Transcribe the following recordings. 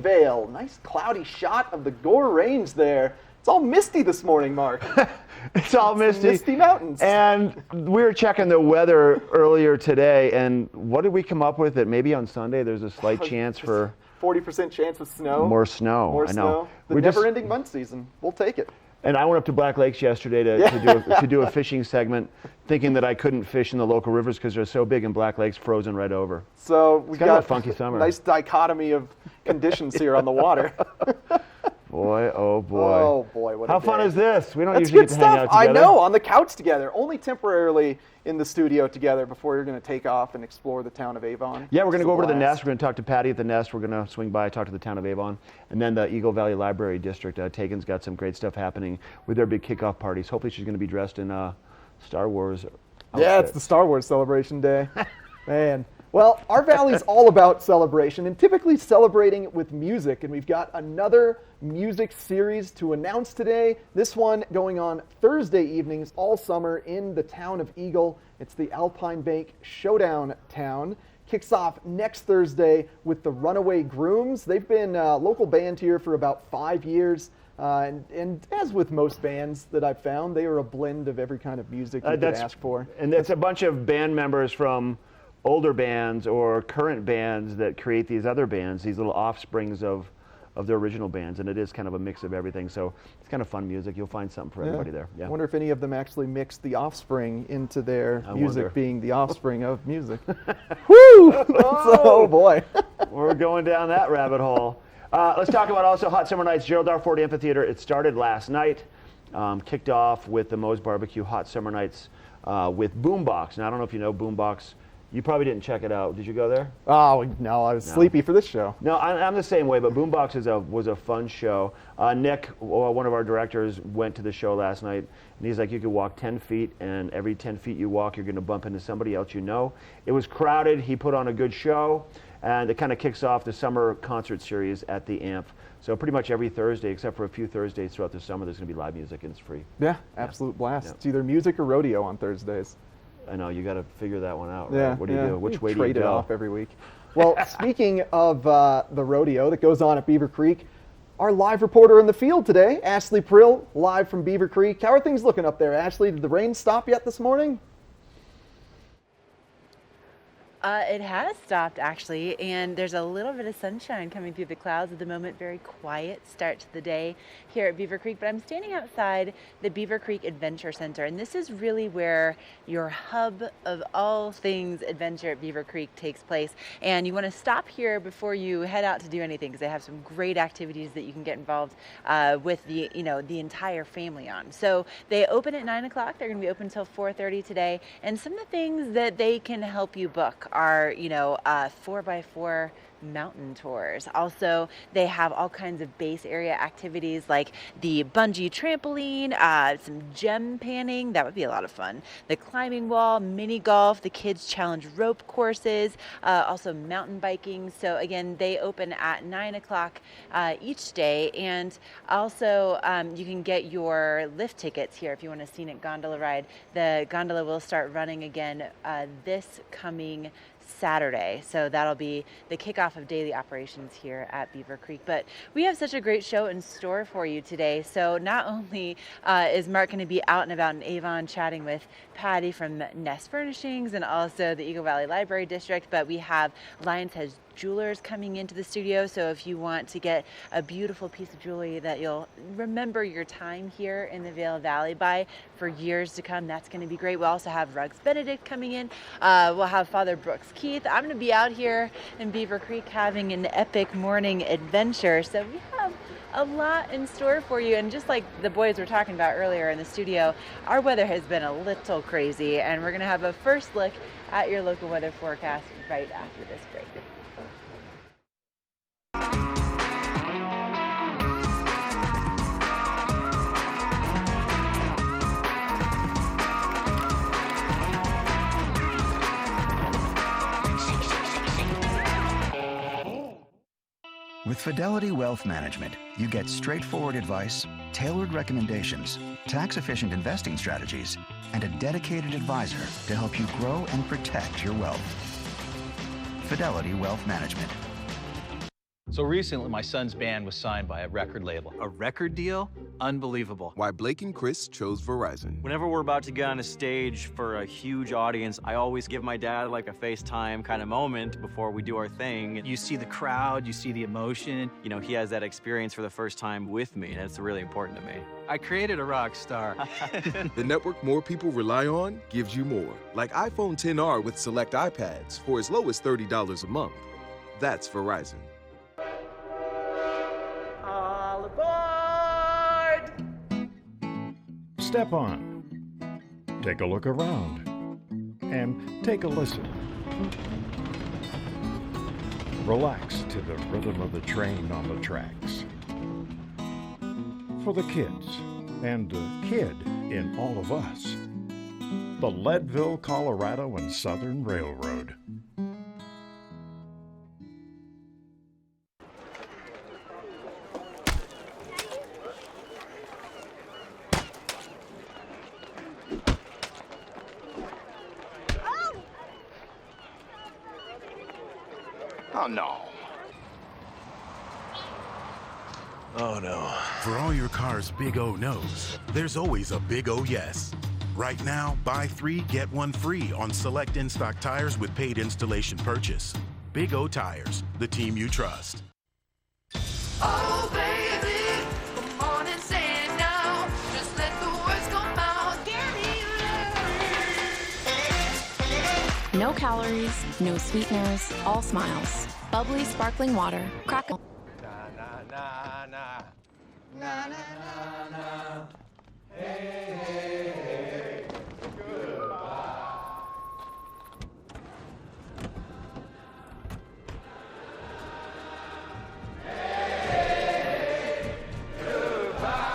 Vale. Nice cloudy shot of the Gore Range there. It's all misty this morning, Mark. It's all misty. Misty mountains. And we were checking the weather earlier today, and what did we come up with? That maybe on Sunday there's a slight chance for 40% chance of snow. more snow. More I know. snow. The never-ending mud season. We'll take it. And I went up to Black Lakes yesterday to do a fishing segment, thinking that I couldn't fish in the local rivers because they're so big, and Black Lake's frozen right over. So we've kind of got a funky summer. Nice dichotomy of conditions here on the water. Boy, oh boy. Oh boy, what a How day. fun is this? We don't That's usually good get to hang stuff. out together. I know, on the couch together, only temporarily in the studio together before you're going to take off and explore the town of Avon. Yeah, we're going to It's go a over to the blast. Nest. We're going to talk to Patty at the Nest. We're going to swing by, talk to the town of Avon. And then the Eagle Valley Library District. Tegan's got some great stuff happening with their big kickoff parties. Hopefully she's going to be dressed in Star Wars outfit. Yeah, it's the Star Wars celebration day. Man. Well, our valley's all about celebration, and typically celebrating with music. And we've got another music series to announce today. This one going on Thursday evenings all summer in the town of Eagle. It's the Alpine Bank Showdown Town. Kicks off next Thursday with the Runaway Grooms. They've been a local band here for about 5 years. And as with most bands that I've found, they are a blend of every kind of music you could ask for. And it's a bunch of band members from older bands or current bands that create these other bands, these little offsprings of their original bands, and it is kind of a mix of everything. So it's kind of fun music. You'll find something for everybody there. Yeah. I wonder if any of them actually mixed the offspring into their I music wonder. being the offspring of music. Woo! Oh boy. We're going down that rabbit hole. Let's talk about also Hot Summer Nights, Gerald R. Ford Amphitheater. It started last night, kicked off with the Moe's Barbecue Hot Summer Nights with Boombox. Now, I don't know if you know Boombox. You probably didn't check it out. Did you go there? Oh no, I was sleepy for this show. No, I'm the same way, but Boombox was a fun show. Nick, one of our directors, went to the show last night, and he's like, you could walk 10 feet, and every 10 feet you walk, you're going to bump into somebody else you know. It was crowded. He put on a good show, and it kind of kicks off the summer concert series at the Amp. So pretty much every Thursday, except for a few Thursdays throughout the summer, there's going to be live music, and it's free. Yeah, absolute blast. Yeah. It's either music or rodeo on Thursdays. I know, you got to figure that one out, right? Yeah, What do you do? Which way do you trade it go? off every week. Well, speaking of the rodeo that goes on at Beaver Creek, our live reporter in the field today, Ashley Prill, live from Beaver Creek. How are things looking up there, Ashley? Did the rain stop yet this morning? It has stopped, actually, and there's a little bit of sunshine coming through the clouds at the moment. Very quiet start to the day here at Beaver Creek, but I'm standing outside the Beaver Creek Adventure Center, and this is really where your hub of all things adventure at Beaver Creek takes place. And you want to stop here before you head out to do anything, because they have some great activities that you can get involved with the entire family on. So they open at 9 o'clock. They're going to be open until 4:30 today, and some of the things that they can help you book are 4x4 mountain tours. Also, they have all kinds of base area activities like the bungee trampoline, some gem panning, that would be a lot of fun, the climbing wall, mini golf, the kids challenge rope courses, also mountain biking. So again, they open at 9 o'clock each day, and also you can get your lift tickets here if you want a scenic gondola ride. The gondola will start running again this coming Saturday, so that'll be the kickoff of daily operations here at Beaver Creek. But we have such a great show in store for you today. So not only is Mark going to be out and about in Avon chatting with Patty from Nest Furnishings and also the Eagle Valley Library District, but we have Lions Head Jewelers coming into the studio. So if you want to get a beautiful piece of jewelry that you'll remember your time here in the Vail Valley by for years to come, that's going to be great. We'll also have Ruggs Benedict coming in. We'll have Father Brooks Keith. I'm going to be out here in Beaver Creek having an epic morning adventure. So we have a lot in store for you, and just like the boys were talking about earlier in the studio, our weather has been a little crazy, and we're going to have a first look at your local weather forecast right after this break. With Fidelity Wealth Management, you get straightforward advice, tailored recommendations, tax-efficient investing strategies, and a dedicated advisor to help you grow and protect your wealth. Fidelity Wealth Management. So recently, my son's band was signed by a record label. A record deal? Unbelievable. Why Blake and Chris chose Verizon. Whenever we're about to get on a stage for a huge audience, I always give my dad like a FaceTime kind of moment before we do our thing. You see the crowd, you see the emotion. You know, he has that experience for the first time with me, and it's really important to me. I created a rock star. The network more people rely on gives you more. Like iPhone XR with select iPads for as low as $30 a month. That's Verizon. All aboard! Step on, take a look around, and take a listen. Relax to the rhythm of the train on the tracks. For the kids, and the kid in all of us, the Leadville, Colorado and Southern Railroad. Oh, no. Oh, no. For all your car's big O no's, there's always a big O yes. Right now, buy 3, get 1 free on select in-stock tires with paid installation purchase. Big O Tires, the team you trust. Oh, baby, the morning's saying now. Just let the words come out. No calories, no sweeteners, all smiles. Bubbly sparkling water. Crackle. Na, na, na. Na, na, na, na. Hey, hey, hey. Goodbye. Hey, goodbye.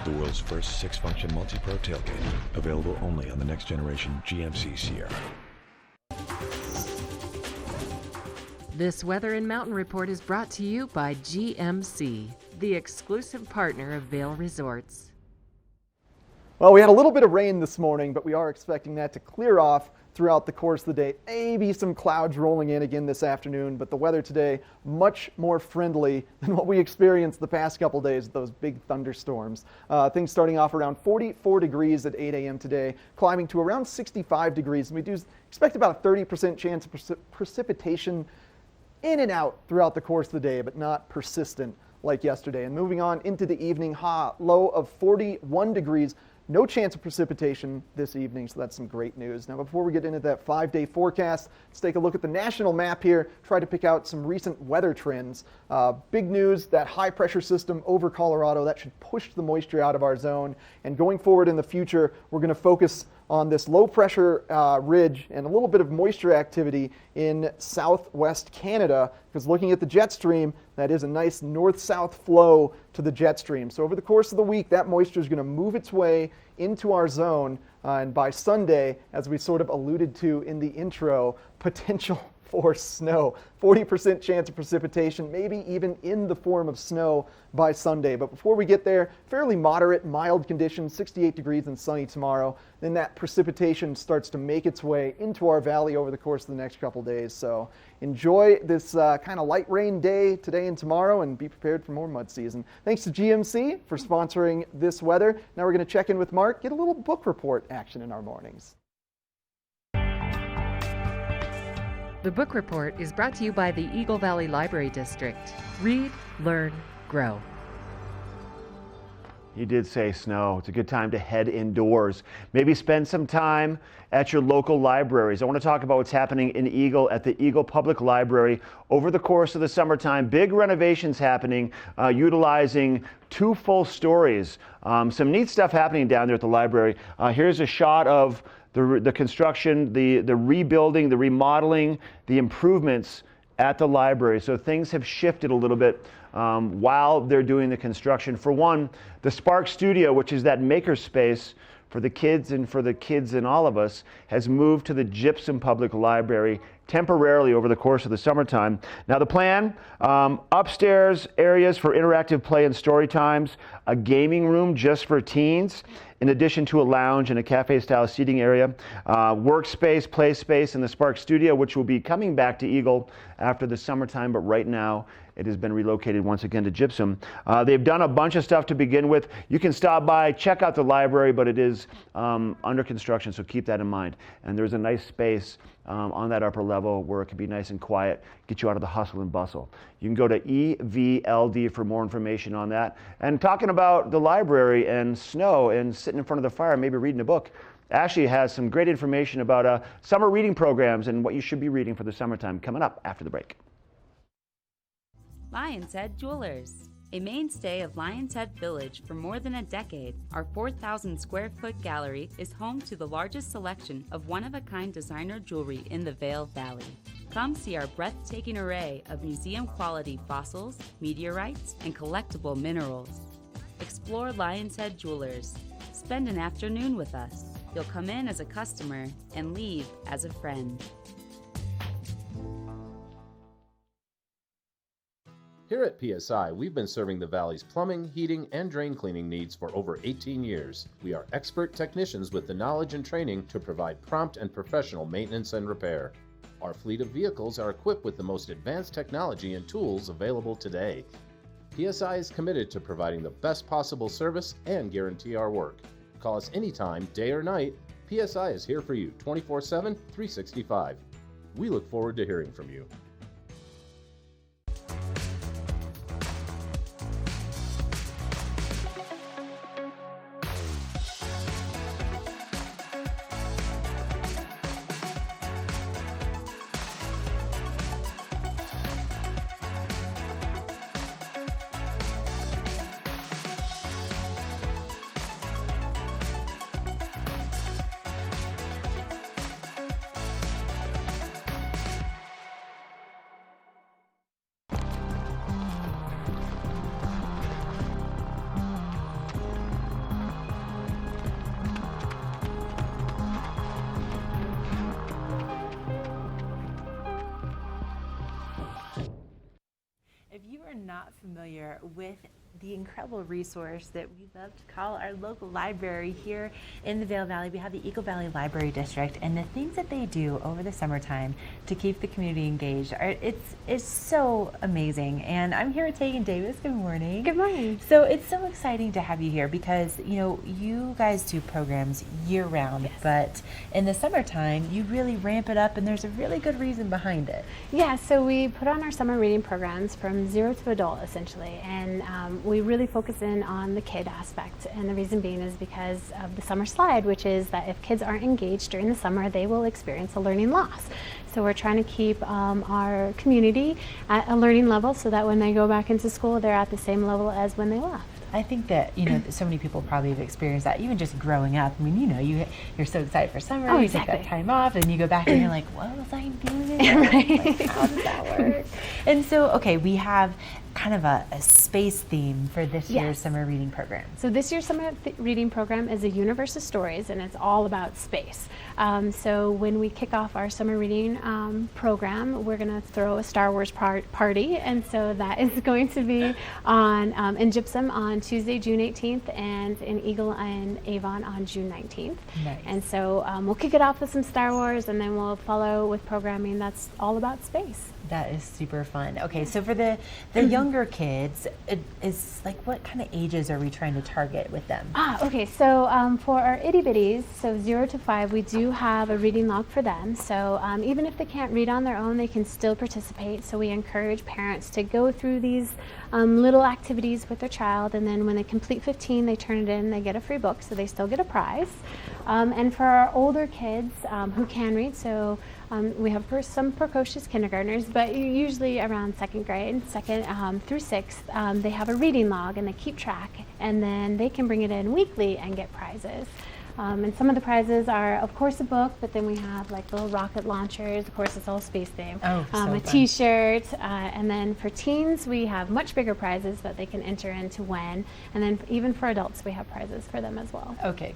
The world's first 6-function multi-pro tailgate, available only on the next generation GMC Sierra. This Weather and Mountain Report is brought to you by GMC, the exclusive partner of Vail Resorts. Well, we had a little bit of rain this morning, but we are expecting that to clear off throughout the course of the day. Maybe some clouds rolling in again this afternoon, but the weather today much more friendly than what we experienced the past couple days with those big thunderstorms. Things starting off around 44 degrees at 8 a.m. today, climbing to around 65 degrees, and we do expect about a 30% chance of precipitation in and out throughout the course of the day, but not persistent like yesterday. And moving on into the evening, low of 41 degrees. No chance of precipitation this evening, so that's some great news. Now, before we get into that 5-day forecast, let's take a look at the national map here, try to pick out some recent weather trends. Big news, that high-pressure system over Colorado, that should push the moisture out of our zone. And going forward in the future, we're going to focus on this low-pressure ridge and a little bit of moisture activity in southwest Canada, because looking at the jet stream, that is a nice north-south flow to the jet stream. So over the course of the week, that moisture is going to move its way into our zone, and by Sunday, as we sort of alluded to in the intro, potential for snow. 40% chance of precipitation, maybe even in the form of snow by Sunday. But before we get there, fairly moderate, mild conditions, 68 degrees and sunny tomorrow. Then that precipitation starts to make its way into our valley over the course of the next couple days. So enjoy this kind of light rain day today and tomorrow, and be prepared for more mud season. Thanks to GMC for sponsoring this weather. Now we're going to check in with Mark, get a little book report action in our mornings. The Book Report is brought to you by the Eagle Valley Library District. Read, learn, grow. You did say snow. It's a good time to head indoors. Maybe spend some time at your local libraries. I want to talk about what's happening in Eagle at the Eagle Public Library over the course of the summertime. Big renovations happening, utilizing 2 full stories. Some neat stuff happening down there at the library. Here's a shot of the construction, the rebuilding, the remodeling, the improvements at the library. So things have shifted a little bit while they're doing the construction. For one, the Spark Studio, which is that maker space for the kids and for the kids in all of us, has moved to the Gypsum Public Library temporarily over the course of the summertime. Now the plan, upstairs areas for interactive play and story times, a gaming room just for teens, in addition to a lounge and a cafe-style seating area, workspace, play space in the Spark Studio, which will be coming back to Eagle after the summertime, but right now it has been relocated once again to Gypsum. They've done a bunch of stuff to begin with. You can stop by, check out the library, but it is under construction, so keep that in mind. And there's a nice space on that upper level where it can be nice and quiet, get you out of the hustle and bustle. You can go to EVLD for more information on that. And talking about the library and snow and sitting in front of the fire, maybe reading a book, Ashley has some great information about summer reading programs and what you should be reading for the summertime coming up after the break. Lion's Head Jewelers. A mainstay of Lion's Head Village for more than a decade, our 4,000 square foot gallery is home to the largest selection of one-of-a-kind designer jewelry in the Vail Valley. Come see our breathtaking array of museum-quality fossils, meteorites, and collectible minerals. Explore Lion's Head Jewelers. Spend an afternoon with us. You'll come in as a customer and leave as a friend. Here at PSI, we've been serving the Valley's plumbing, heating, and drain cleaning needs for over 18 years. We are expert technicians with the knowledge and training to provide prompt and professional maintenance and repair. Our fleet of vehicles are equipped with the most advanced technology and tools available today. PSI is committed to providing the best possible service and guarantee our work. Call us anytime, day or night. PSI is here for you 24/7, 365. We look forward to hearing from you. If you are not familiar with the incredible resource that we love to call our local library here in the Vail Valley, we have the Eagle Valley Library District, and the things that they do over the summertime to keep the community engaged it's so amazing. And I'm here with Tegan Davis. Good morning. Good morning. So it's so exciting to have you here because you guys do programs year round, yes, but in the summertime you really ramp it up, and there's a really good reason behind it. Yeah, so we put on our summer reading programs from 0 to adult essentially, and we really focus in on the kid aspect, and the reason being is because of the summer slide, which is that if kids aren't engaged during the summer, they will experience a learning loss. So we're trying to keep our community at a learning level so that when they go back into school, they're at the same level as when they left. I think that so many people probably have experienced that, even just growing up. I mean, you're so excited for summer, you exactly. take that time off, and you go back and you're like, what was I doing? Like, how does that work? And so, okay, we have kind of a space theme for this year's summer reading program. So this year's summer reading program is a universe of stories, and it's all about space. So when we kick off our summer reading program, we're going to throw a Star Wars party, and so that is going to be on in Gypsum on Tuesday, June 18th, and in Eagle and Avon on June 19th. Nice. And so we'll kick it off with some Star Wars, and then we'll follow with programming that's all about space. That is super fun. Okay, so for the younger kids, it is like, what kind of ages are we trying to target with them? Okay, so for our itty bitties, so 0 to 5, we do have a reading log for them. So even if they can't read on their own, they can still participate. So we encourage parents to go through these little activities with their child, and then when they complete 15, they turn it in, they get a free book, so they still get a prize. And for our older kids who can read, so we have some precocious kindergartners, but usually around second grade, through 6th, they have a reading log and they keep track, and then they can bring it in weekly and get prizes. And some of the prizes are, of course, a book, but then we have like little rocket launchers. Of course, it's all space themed. Oh, so a fun. T-shirt, and then for teens, we have much bigger prizes that they can enter in to win. And then even for adults, we have prizes for them as well. Okay,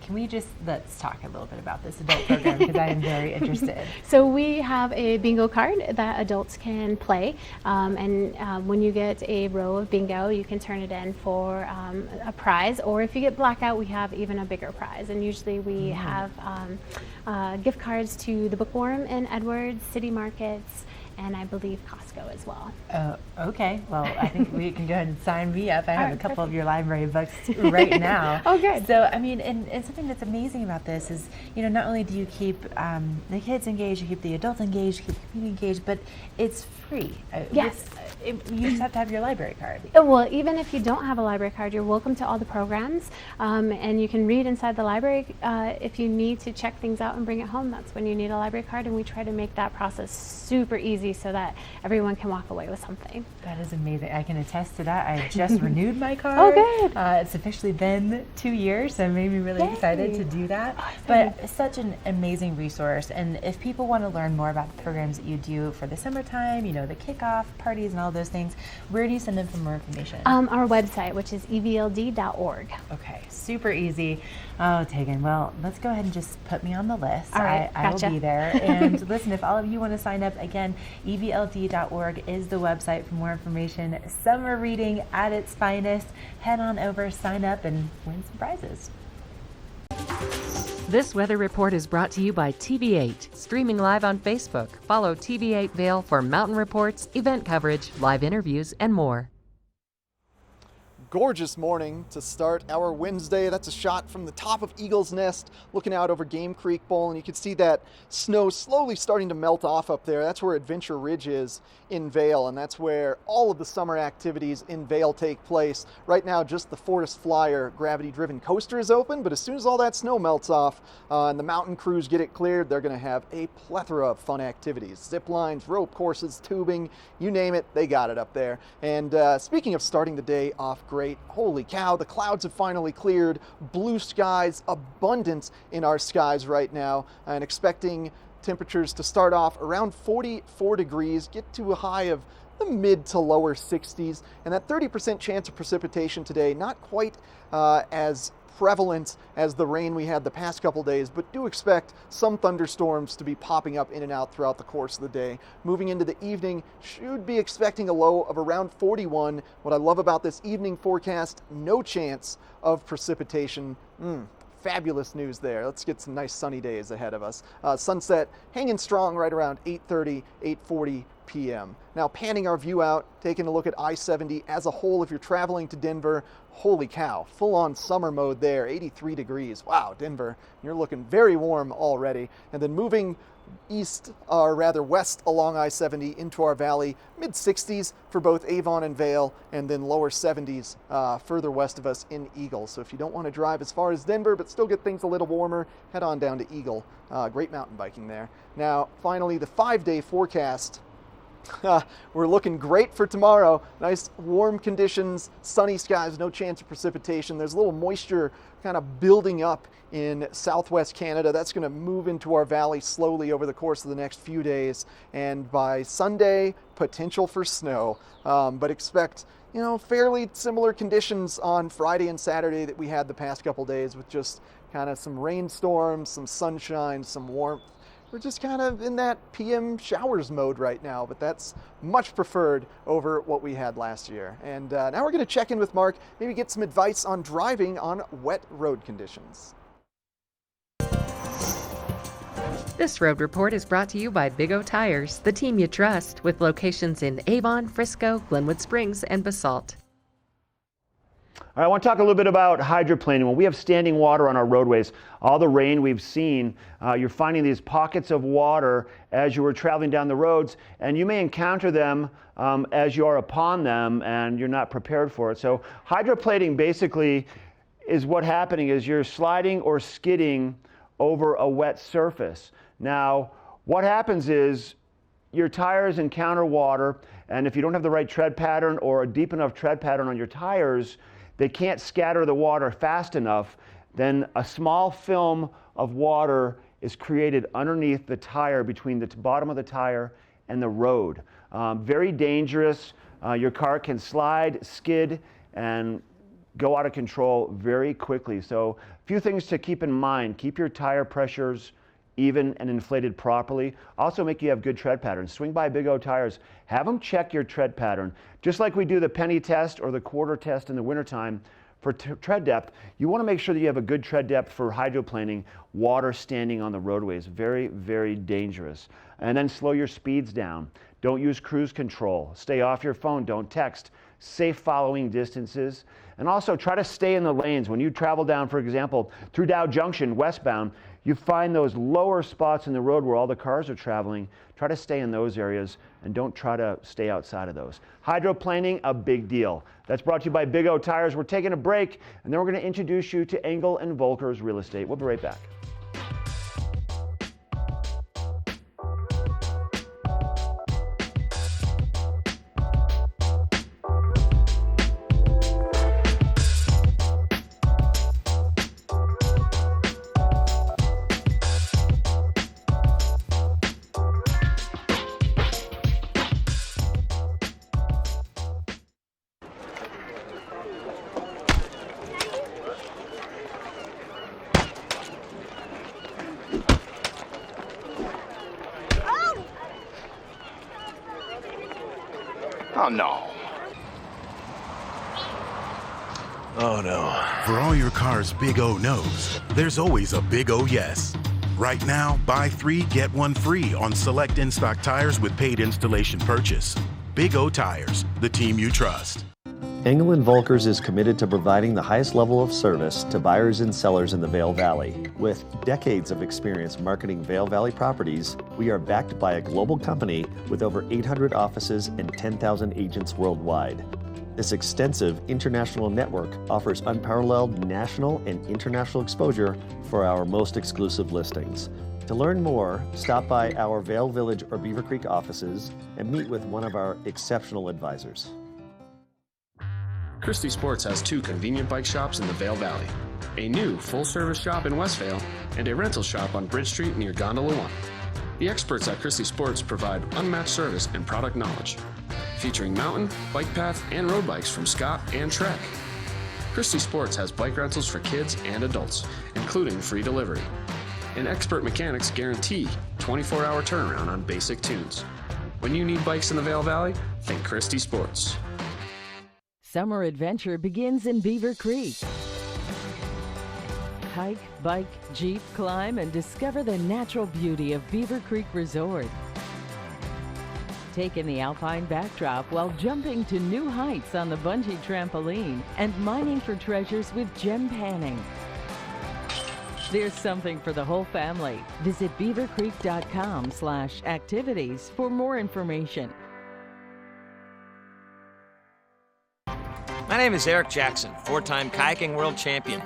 let's talk a little bit about this adult program because I am very interested. So we have a bingo card that adults can play, and when you get a row of bingo, you can turn it in for a prize, or if you get blackout, we have even a bigger prize. And usually we have gift cards to the Bookworm in Edwards, City Markets, and I believe Costco as well. Okay, well, I think we can go ahead and sign me up. I have a couple perfect. of your library books right now. Oh, good. So, I mean, and something that's amazing about this is, not only do you keep the kids engaged, you keep the adults engaged, you keep the community engaged, but it's free. Yes. You just have to have your library card. Well, even if you don't have a library card, you're welcome to all the programs, and you can read inside the library. If you need to check things out and bring it home, that's when you need a library card, and we try to make that process super easy so that everyone can walk away with something. That is amazing. I can attest to that. I just renewed my card. Oh, good. It's officially been 2 years, so it made me really excited to do that. But it's such an amazing resource. And if people want to learn more about the programs that you do for the summertime, the kickoff parties and all those things, where do you send them for more information? Our website, which is evld.org. Okay, super easy. Oh, Tegan, well, let's go ahead and just put me on the list. All right, I gotcha. will be there. And listen, if all of you want to sign up, again, evld.org is the website for more information. Summer reading at its finest. Head on over, sign up, and win some prizes. This weather report is brought to you by TV8, streaming live on Facebook. Follow TV8 Vail for mountain reports, event coverage, live interviews, and more. Gorgeous morning to start our Wednesday. That's a shot from the top of Eagle's Nest looking out over Game Creek Bowl, and you can see that snow slowly starting to melt off up there. That's where Adventure Ridge is in Vail, and that's where all of the summer activities in Vail take place. Right now, just the Fortis Flyer gravity-driven coaster is open, but as soon as all that snow melts off and the mountain crews get it cleared, they're going to have a plethora of fun activities. Zip lines, rope courses, tubing, you name it, they got it up there. And speaking of starting the day off great, holy cow, the clouds have finally cleared. Blue skies, abundance in our skies right now, and expecting temperatures to start off around 44 degrees, get to a high of the mid to lower 60s, and that 30% chance of precipitation today, not quite as prevalent as the rain we had the past couple days, but do expect some thunderstorms to be popping up in and out throughout the course of the day. Moving into the evening, should be expecting a low of around 41. What I love about this evening forecast, no chance of precipitation. Fabulous news there. Let's get some nice sunny days ahead of us. Sunset hanging strong right around 8:30, 8:40 p.m. Now panning our view out, taking a look at I-70 as a whole. If you're traveling to Denver, holy cow, full on summer mode there, 83 degrees. Wow, Denver, you're looking very warm already. And then moving east, or rather west along I-70 into our valley, mid 60s for both Avon and Vail, and then lower 70s further west of us in Eagle. So if you don't want to drive as far as Denver but still get things a little warmer, head on down to Eagle. Great mountain biking there. Now finally, the 5-day forecast. We're looking great for tomorrow. Nice warm conditions, sunny skies, no chance of precipitation. There's a little moisture kind of building up in southwest Canada. That's going to move into our valley slowly over the course of the next few days. And by Sunday, potential for snow. But expect, fairly similar conditions on Friday and Saturday that we had the past couple days, with just kind of some rainstorms, some sunshine, some warmth. We're just kind of in that PM showers mode right now, but that's much preferred over what we had last year. And now we're going to check in with Mark, maybe get some advice on driving on wet road conditions. This road report is brought to you by Big O Tires, the team you trust, with locations in Avon, Frisco, Glenwood Springs, and Basalt. All right, I want to talk a little bit about hydroplaning. When we have standing water on our roadways, all the rain we've seen, you're finding these pockets of water as you are traveling down the roads, and you may encounter them as you are upon them, and you're not prepared for it. So hydroplaning basically is what happening is you're sliding or skidding over a wet surface. Now, what happens is your tires encounter water, and if you don't have the right tread pattern or a deep enough tread pattern on your tires, they can't scatter the water fast enough then a small film of water is created underneath the tire, between the bottom of the tire and the road. Very dangerous. Your car can slide, skid, and go out of control very quickly. So a few things to keep in mind. Keep your tire pressures even and inflated properly. Also make you have good tread patterns. Swing by Big O Tires. Have them check your tread pattern. Just like we do the penny test or the quarter test in the wintertime for tread depth, you want to make sure that you have a good tread depth for hydroplaning, water standing on the roadways. Very, very dangerous. And then slow your speeds down. Don't use cruise control. Stay off your phone. Don't text. Safe following distances. And also try to stay in the lanes. When you travel down, for example, through Dow Junction westbound, you find those lower spots in the road where all the cars are traveling. Try to stay in those areas and don't try to stay outside of those. Hydroplaning, a big deal. That's brought to you by Big O Tires. We're taking a break, and then we're going to introduce you to Engel & Volker's Real Estate. We'll be right back. Oh, no. Oh no. For all your car's big O no's, there's always a big O yes. Right now, buy 3, get 1 free on select in-stock tires with paid installation purchase. Big O Tires, the team you trust. Engel & Volkers is committed to providing the highest level of service to buyers and sellers in the Vail Valley. With decades of experience marketing Vail Valley properties, we are backed by a global company with over 800 offices and 10,000 agents worldwide. This extensive international network offers unparalleled national and international exposure for our most exclusive listings. To learn more, stop by our Vail Village or Beaver Creek offices and meet with one of our exceptional advisors. Christie Sports has 2 convenient bike shops in the Vail Valley, a new full-service shop in West Vail, and a rental shop on Bridge Street near Gondola 1. The experts at Christie Sports provide unmatched service and product knowledge, featuring mountain, bike path, and road bikes from Scott and Trek. Christie Sports has bike rentals for kids and adults, including free delivery. And expert mechanics guarantee 24-hour turnaround on basic tunes. When you need bikes in the Vail Valley, think Christie Sports. Summer adventure begins in Beaver Creek. Hike, bike, jeep, climb, and discover the natural beauty of Beaver Creek Resort. Take in the alpine backdrop while jumping to new heights on the bungee trampoline and mining for treasures with gem panning. There's something for the whole family. Visit beavercreek.com/activities for more information. My name is Eric Jackson, 4-time kayaking world champion.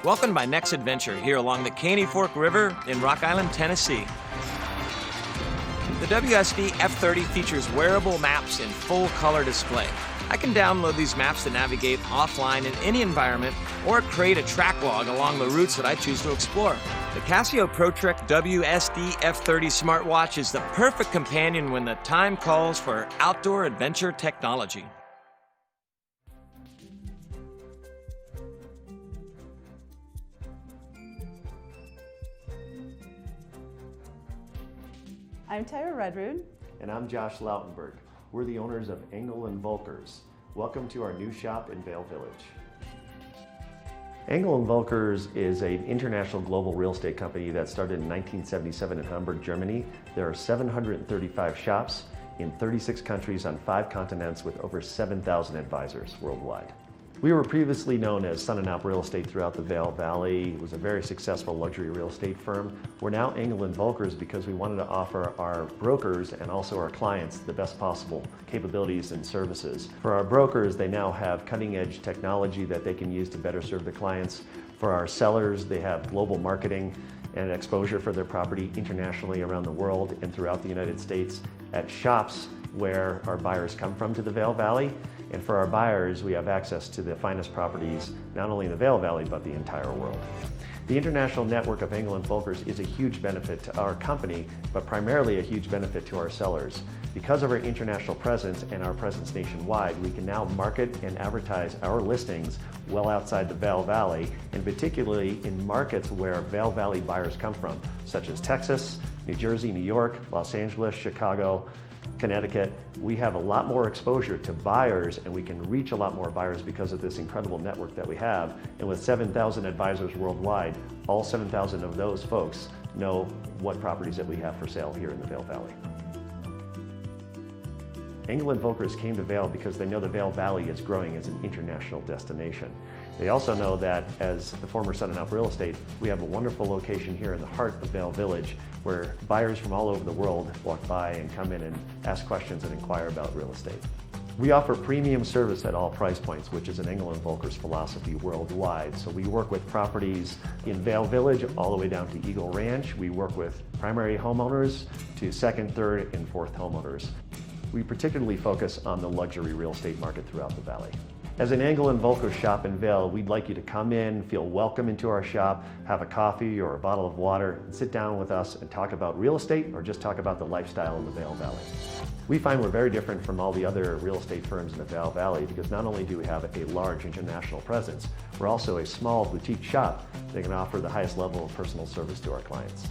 Welcome to my next adventure here along the Caney Fork River in Rock Island, Tennessee. The WSD F30 features wearable maps in full color display. I can download these maps to navigate offline in any environment or create a track log along the routes that I choose to explore. The Casio ProTrek WSD F30 smartwatch is the perfect companion when the time calls for outdoor adventure technology. I'm Tyra Redrood. And I'm Josh Lautenberg. We're the owners of Engel & Volkers. Welcome to our new shop in Vail Village. Engel & Volkers is an international global real estate company that started in 1977 in Hamburg, Germany. There are 735 shops in 36 countries on 5 continents with over 7,000 advisors worldwide. We were previously known as Sun & Alp Real Estate throughout the Vail Valley. It was a very successful luxury real estate firm. We're now Engel & Volkers because we wanted to offer our brokers and also our clients the best possible capabilities and services. For our brokers, they now have cutting-edge technology that they can use to better serve the clients. For our sellers, they have global marketing and exposure for their property internationally around the world and throughout the United States at shops where our buyers come from to the Vail Valley. And for our buyers, we have access to the finest properties, not only in the Vail Valley, but the entire world. The international network of Engel & Volkers is a huge benefit to our company, but primarily a huge benefit to our sellers. Because of our international presence and our presence nationwide, we can now market and advertise our listings well outside the Vail Valley, and particularly in markets where Vail Valley buyers come from, such as Texas, New Jersey, New York, Los Angeles, Chicago, Connecticut. We have a lot more exposure to buyers, and we can reach a lot more buyers because of this incredible network that we have. And with 7,000 advisors worldwide, all 7,000 of those folks know what properties that we have for sale here in the Vail Valley. Engel & Volkers came to Vail because they know the Vail Valley is growing as an international destination. They also know that as the former Sun & Up Real Estate, we have a wonderful location here in the heart of Vail Village where buyers from all over the world walk by and come in and ask questions and inquire about real estate. We offer premium service at all price points, which is an Engel & Volkers philosophy worldwide. So we work with properties in Vail Village all the way down to Eagle Ranch. We work with primary homeowners to second, third, and fourth homeowners. We particularly focus on the luxury real estate market throughout the valley. As an Engel & Volkers shop in Vail, we'd like you to come in, feel welcome into our shop, have a coffee or a bottle of water, and sit down with us and talk about real estate or just talk about the lifestyle in the Vail Valley. We find we're very different from all the other real estate firms in the Vail Valley because not only do we have a large international presence, we're also a small boutique shop that can offer the highest level of personal service to our clients.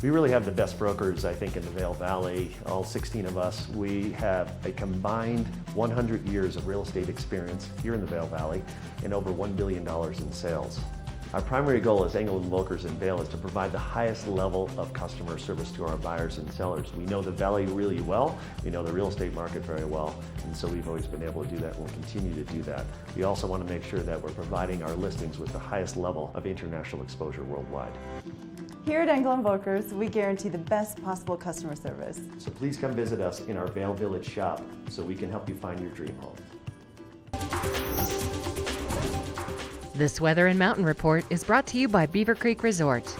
We really have the best brokers, I think, in the Vail Valley, all 16 of us. We have a combined 100 years of real estate experience here in the Vail Valley and over $1 billion in sales. Our primary goal as Engel & Volkers in Vail is to provide the highest level of customer service to our buyers and sellers. We know the Valley really well, we know the real estate market very well, and so we've always been able to do that and we'll continue to do that. We also want to make sure that we're providing our listings with the highest level of international exposure worldwide. Here at Engel & Volkers, we guarantee the best possible customer service. So please come visit us in our Vail Village shop so we can help you find your dream home. This Weather and Mountain Report is brought to you by Beaver Creek Resort.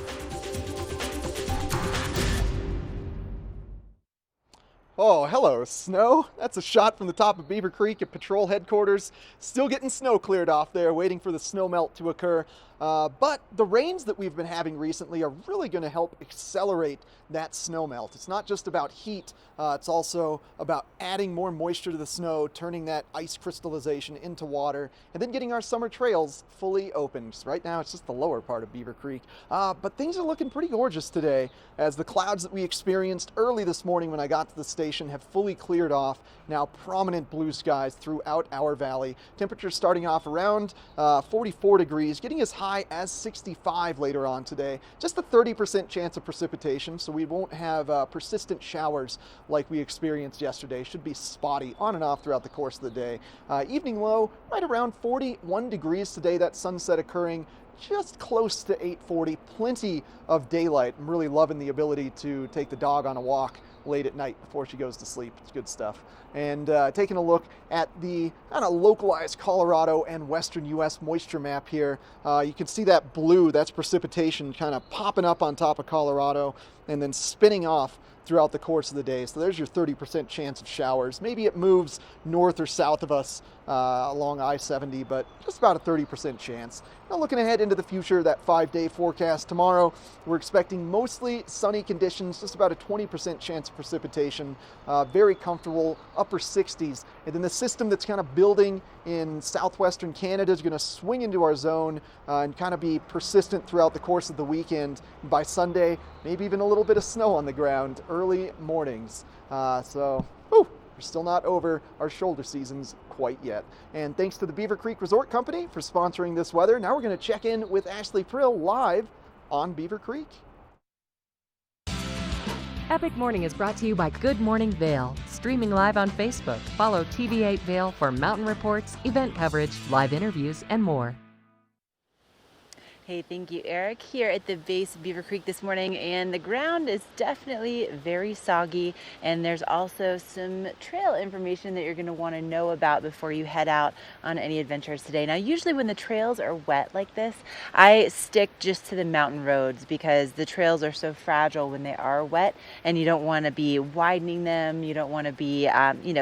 Oh, hello, snow. That's a shot from the top of Beaver Creek at Patrol Headquarters. Still getting snow cleared off there, waiting for the snow melt to occur. But the rains that we've been having recently are really going to help accelerate that snow melt. It's not just about heat, it's also about adding more moisture to the snow, turning that ice crystallization into water, and then getting our summer trails fully open. Right now it's just the lower part of Beaver Creek. But things are looking pretty gorgeous today as the clouds that we experienced early this morning when I got to the station have fully cleared off. Now prominent blue skies throughout our valley. Temperatures starting off around 44 degrees, getting as high as 65 later on today. Just a 30% chance of precipitation, so we won't have persistent showers like we experienced yesterday. Should be spotty on and off throughout the course of the day. Evening low right around 41 degrees today. That sunset occurring just close to 8:40. Plenty of daylight. I'm really loving the ability to take the dog on a walk late at night before she goes to sleep. It's good stuff. And taking a look at the kind of localized Colorado and western U.S. moisture map here, you can see that blue, that's precipitation kind of popping up on top of Colorado and then spinning off throughout the course of the day. So there's your 30% chance of showers. Maybe it moves north or south of us along I-70, but just about a 30% chance. Now looking ahead into the future, that 5-day forecast tomorrow, we're expecting mostly sunny conditions, just about a 20% chance of precipitation, very comfortable, upper 60s. And then the system that's kind of building in southwestern Canada is going to swing into our zone and kind of be persistent throughout the course of the weekend. By Sunday, maybe even a little bit of snow on the ground early mornings. So we're still not over our shoulder seasons quite yet. And thanks to the Beaver Creek Resort Company for sponsoring this weather. Now we're going to check in with Ashley Prill live on Beaver Creek. Epic Morning is brought to you by Good Morning Vail, streaming live on Facebook. Follow TV8 Vail for mountain reports, event coverage, live interviews, and more. Hey, thank you, Eric. Here at the base of Beaver Creek this morning, and the ground is definitely very soggy, and there's also some trail information that you're going to want to know about before you head out on any adventures today. Now, usually when the trails are wet like this, I stick just to the mountain roads because the trails are so fragile when they are wet, and you don't want to be widening them. You don't want to be,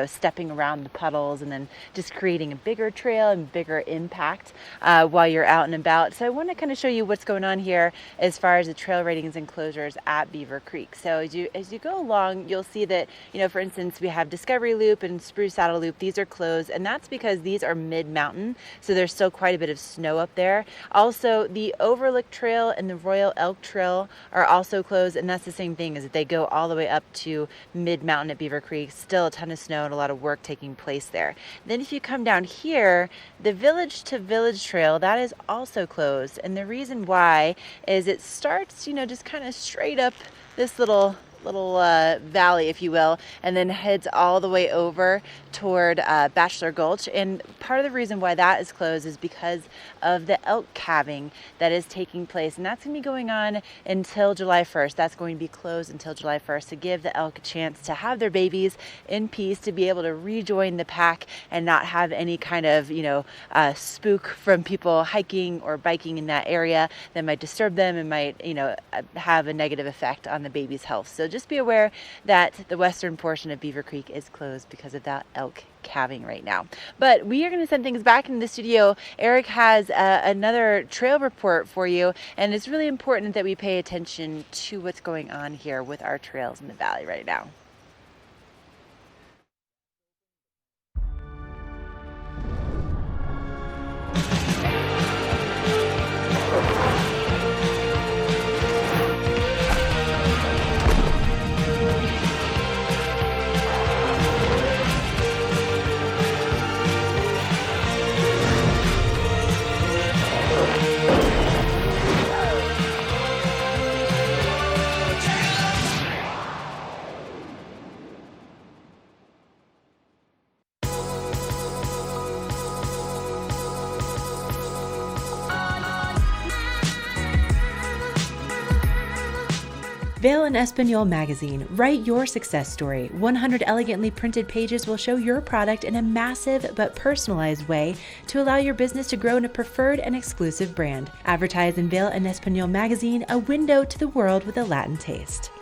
stepping around the puddles and then just creating a bigger trail and bigger impact while you're out and about. So I want to kind of show you what's going on here as far as the trail ratings and closures at Beaver Creek. So as you go along, you'll see that, for instance, we have Discovery Loop and Spruce Saddle Loop. These are closed, and that's because these are mid-mountain, so there's still quite a bit of snow up there. Also, the Overlook Trail and the Royal Elk Trail are also closed, and that's the same thing, is that they go all the way up to mid-mountain at Beaver Creek. Still a ton of snow and a lot of work taking place there. Then if you come down here, the Village to Village Trail, that is also closed, and the reason why is it starts, just kind of straight up this little valley, if you will, and then heads all the way over toward Bachelor Gulch. And part of the reason why that is closed is because of the elk calving that is taking place, and that's going to be going on until July 1st. That's going to be closed until July 1st to give the elk a chance to have their babies in peace, to be able to rejoin the pack and not have any kind of spook from people hiking or biking in that area that might disturb them and might have a negative effect on the baby's health. So just be aware that the western portion of Beaver Creek is closed because of that elk calving right now. But we are going to send things back into the studio. Eric has another trail report for you, and it's really important that we pay attention to what's going on here with our trails in the valley right now. Vail and Espanol magazine. Write your success story. 100 elegantly printed pages will show your product in a massive but personalized way to allow your business to grow in a preferred and exclusive brand. Advertise in Vail and Espanol magazine, a window to the world with a Latin taste.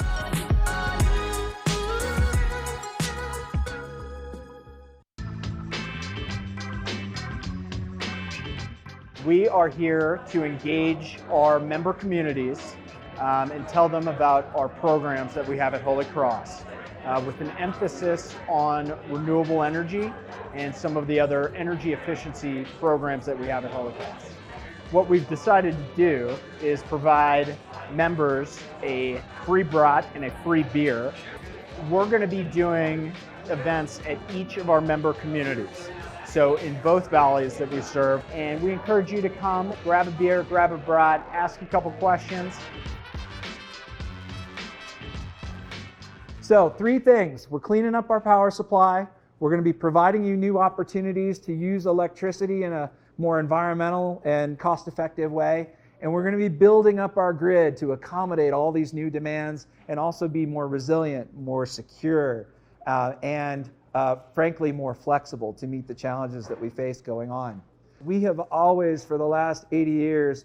We are here to engage our member communities and tell them about our programs that we have at Holy Cross, with an emphasis on renewable energy and some of the other energy efficiency programs that we have at Holy Cross. What we've decided to do is provide members a free brat and a free beer. We're going to be doing events at each of our member communities, so in both valleys that we serve, and we encourage you to come, grab a beer, grab a brat, ask a couple questions. So 3 things. We're cleaning up our power supply. We're going to be providing you new opportunities to use electricity in a more environmental and cost-effective way. And we're going to be building up our grid to accommodate all these new demands and also be more resilient, more secure, and frankly, more flexible to meet the challenges that we face going on. We have always, for the last 80 years,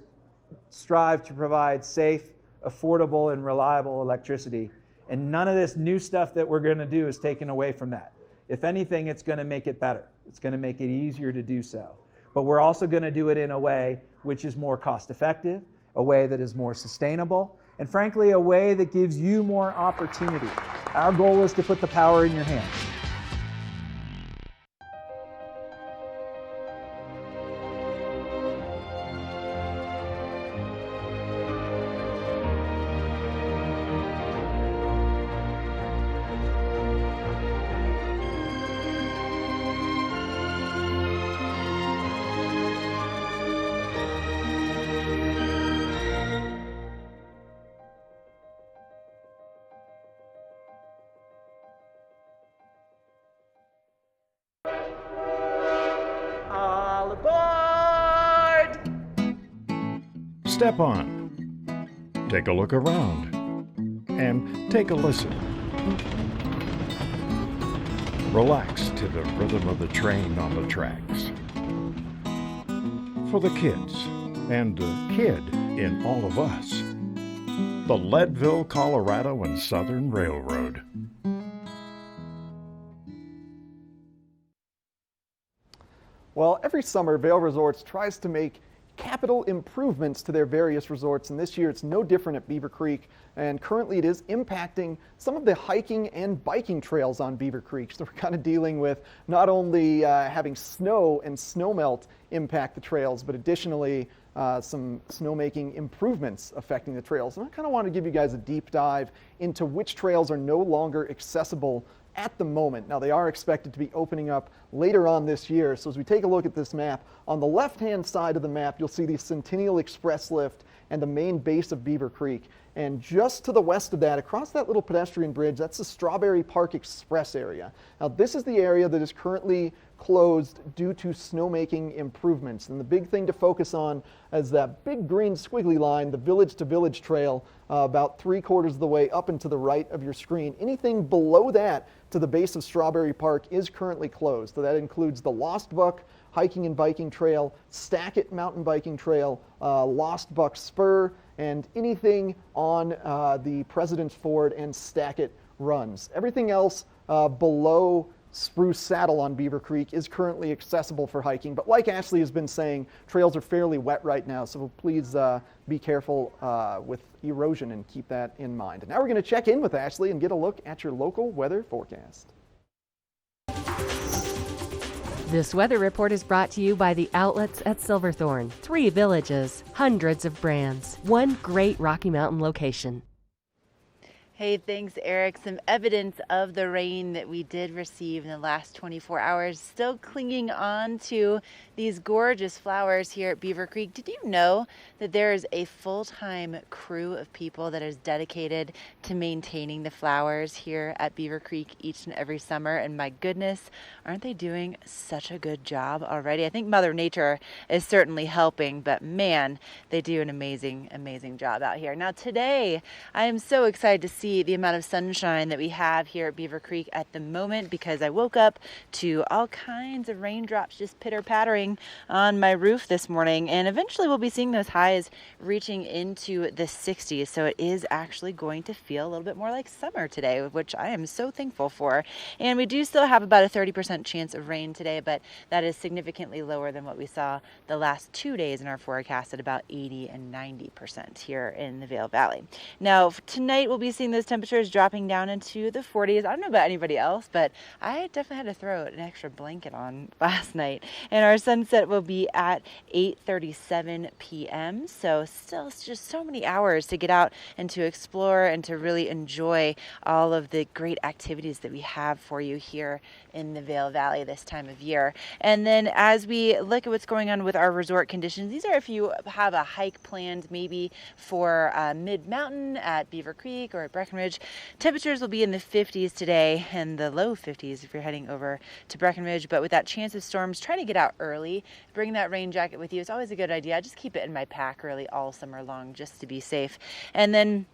strived to provide safe, affordable, and reliable electricity. And none of this new stuff that we're going to do is taken away from that. If anything, it's going to make it better. It's going to make it easier to do so. But we're also going to do it in a way which is more cost-effective, a way that is more sustainable, and frankly, a way that gives you more opportunity. Our goal is to put the power in your hands. Step on, take a look around, and take a listen. Relax to the rhythm of the train on the tracks. For the kids and the kid in all of us, the Leadville, Colorado and Southern Railroad. Well, every summer, Vail Resorts tries to make capital improvements to their various resorts, and this year it's no different at Beaver Creek, and currently it is impacting some of the hiking and biking trails on Beaver Creek. So we're kind of dealing with not only having snow and snowmelt impact the trails, but additionally some snowmaking improvements affecting the trails. And I kind of want to give you guys a deep dive into which trails are no longer accessible at the moment. Now, they are expected to be opening up later on this year. So as we take a look at this map, on the left-hand side of the map, you'll see the Centennial Express lift and the main base of Beaver Creek. And just to the west of that, across that little pedestrian bridge, that's the Strawberry Park Express area. Now, this is the area that is currently closed due to snowmaking improvements. And the big thing to focus on is that big green squiggly line, the Village to Village trail, about 3/4 of the way up and to the right of your screen. Anything below that to the base of Strawberry Park is currently closed. So that includes the Lost Buck hiking and biking trail, Stackett mountain biking trail, Lost Buck Spur, and anything on the President's Ford and Stackett runs. Everything else below Spruce Saddle on Beaver Creek is currently accessible for hiking, but like Ashley has been saying, trails are fairly wet right now, so please be careful with erosion and keep that in mind. And now we're going to check in with Ashley and get a look at your local weather forecast. This weather report is brought to you by the outlets at Silverthorne. 3 villages, hundreds of brands, one great Rocky Mountain location. Hey, thanks, Eric. Some evidence of the rain that we did receive in the last 24 hours. Still clinging on to these gorgeous flowers here at Beaver Creek. Did you know that there is a full-time crew of people that is dedicated to maintaining the flowers here at Beaver Creek each and every summer? And my goodness, aren't they doing such a good job already? I think Mother Nature is certainly helping, but man, they do an amazing, amazing job out here. Now today, I am so excited to see the amount of sunshine that we have here at Beaver Creek at the moment, because I woke up to all kinds of raindrops just pitter-pattering on my roof this morning, and eventually we'll be seeing those highs reaching into the 60s, so it is actually going to feel a little bit more like summer today, which I am so thankful for. And we do still have about a 30% chance of rain today, but that is significantly lower than what we saw the last 2 days in our forecast at about 80 and 90% here in the Vail Valley. Now tonight we'll be seeing those temperatures dropping down into the 40s. I don't know about anybody else, but I definitely had to throw an extra blanket on last night. And our sunset will be at 8:37 p.m. So still just so many hours to get out and to explore and to really enjoy all of the great activities that we have for you here in the Vail Valley this time of year. And then as we look at what's going on with our resort conditions, these are if you have a hike planned maybe for mid-mountain at Beaver Creek or at Breckenridge. Temperatures will be in the 50s today and the low 50s if you're heading over to Breckenridge, but with that chance of storms, try to get out early. Bring that rain jacket with you. It's always a good idea. I just keep it in my pack really all summer long just to be safe. And then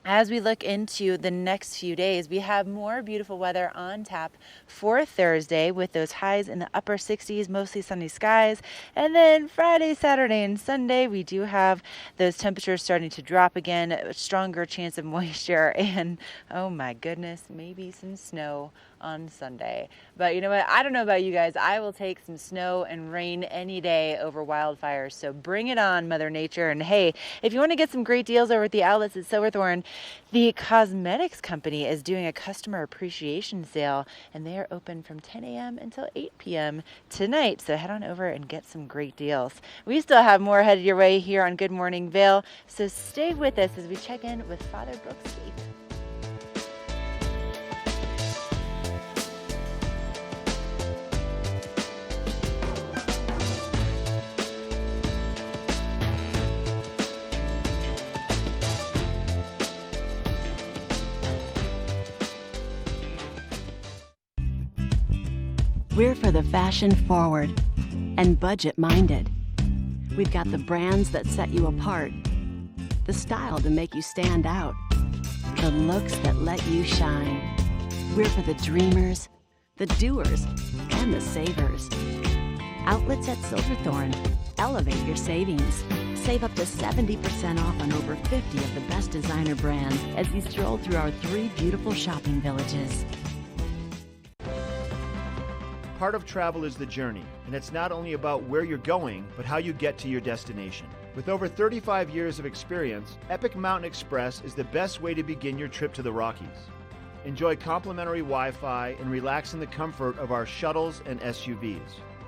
as we look into the next few days, we have more beautiful weather on tap for Thursday with those highs in the upper 60s, mostly sunny skies. And then Friday, Saturday, and Sunday, we do have those temperatures starting to drop again, a stronger chance of moisture, and oh my goodness, maybe some snow on Sunday. But you know what? I don't know about you guys. I will take some snow and rain any day over wildfires. So bring it on, Mother Nature. And hey, if you want to get some great deals over at the outlets at Silverthorne, the cosmetics company is doing a customer appreciation sale, and they are open from 10 a.m. until 8 p.m. tonight. So head on over and get some great deals. We still have more headed your way here on Good Morning Vail. So stay with us as we check in with Father Brooks Keith. We're for the fashion forward and budget minded. We've got the brands that set you apart the style to make you stand out, the looks that let you shine. We're for the dreamers, the doers, and the savers. Outlets at Silverthorne. Elevate your savings. Save up to 70% off on over 50 of the best designer brands as you stroll through our 3 beautiful shopping villages. Part of travel is the journey, and it's not only about where you're going, but how you get to your destination. With over 35 years of experience, Epic Mountain Express is the best way to begin your trip to the Rockies. Enjoy complimentary Wi-Fi and relax in the comfort of our shuttles and SUVs.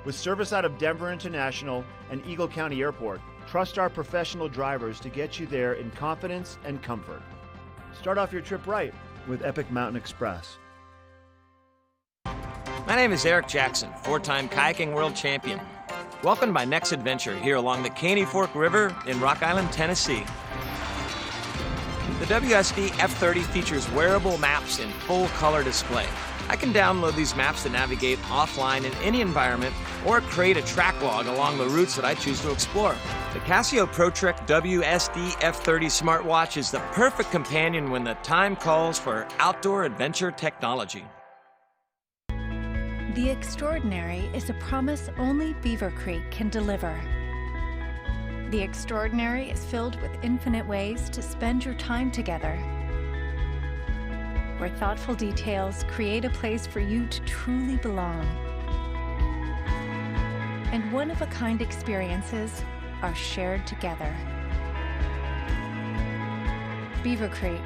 With service out of Denver International and Eagle County Airport, trust our professional drivers to get you there in confidence and comfort. Start off your trip right with Epic Mountain Express. My name is Eric Jackson, 4-time kayaking world champion. Welcome to my next adventure here along the Caney Fork River in Rock Island, Tennessee. The WSD F30 features wearable maps in full color display. I can download these maps to navigate offline in any environment or create a track log along the routes that I choose to explore. The Casio ProTrek WSD F30 smartwatch is the perfect companion when the time calls for outdoor adventure technology. The extraordinary is a promise only Beaver Creek can deliver. The extraordinary is filled with infinite ways to spend your time together, where thoughtful details create a place for you to truly belong. And one-of-a-kind experiences are shared together. Beaver Creek.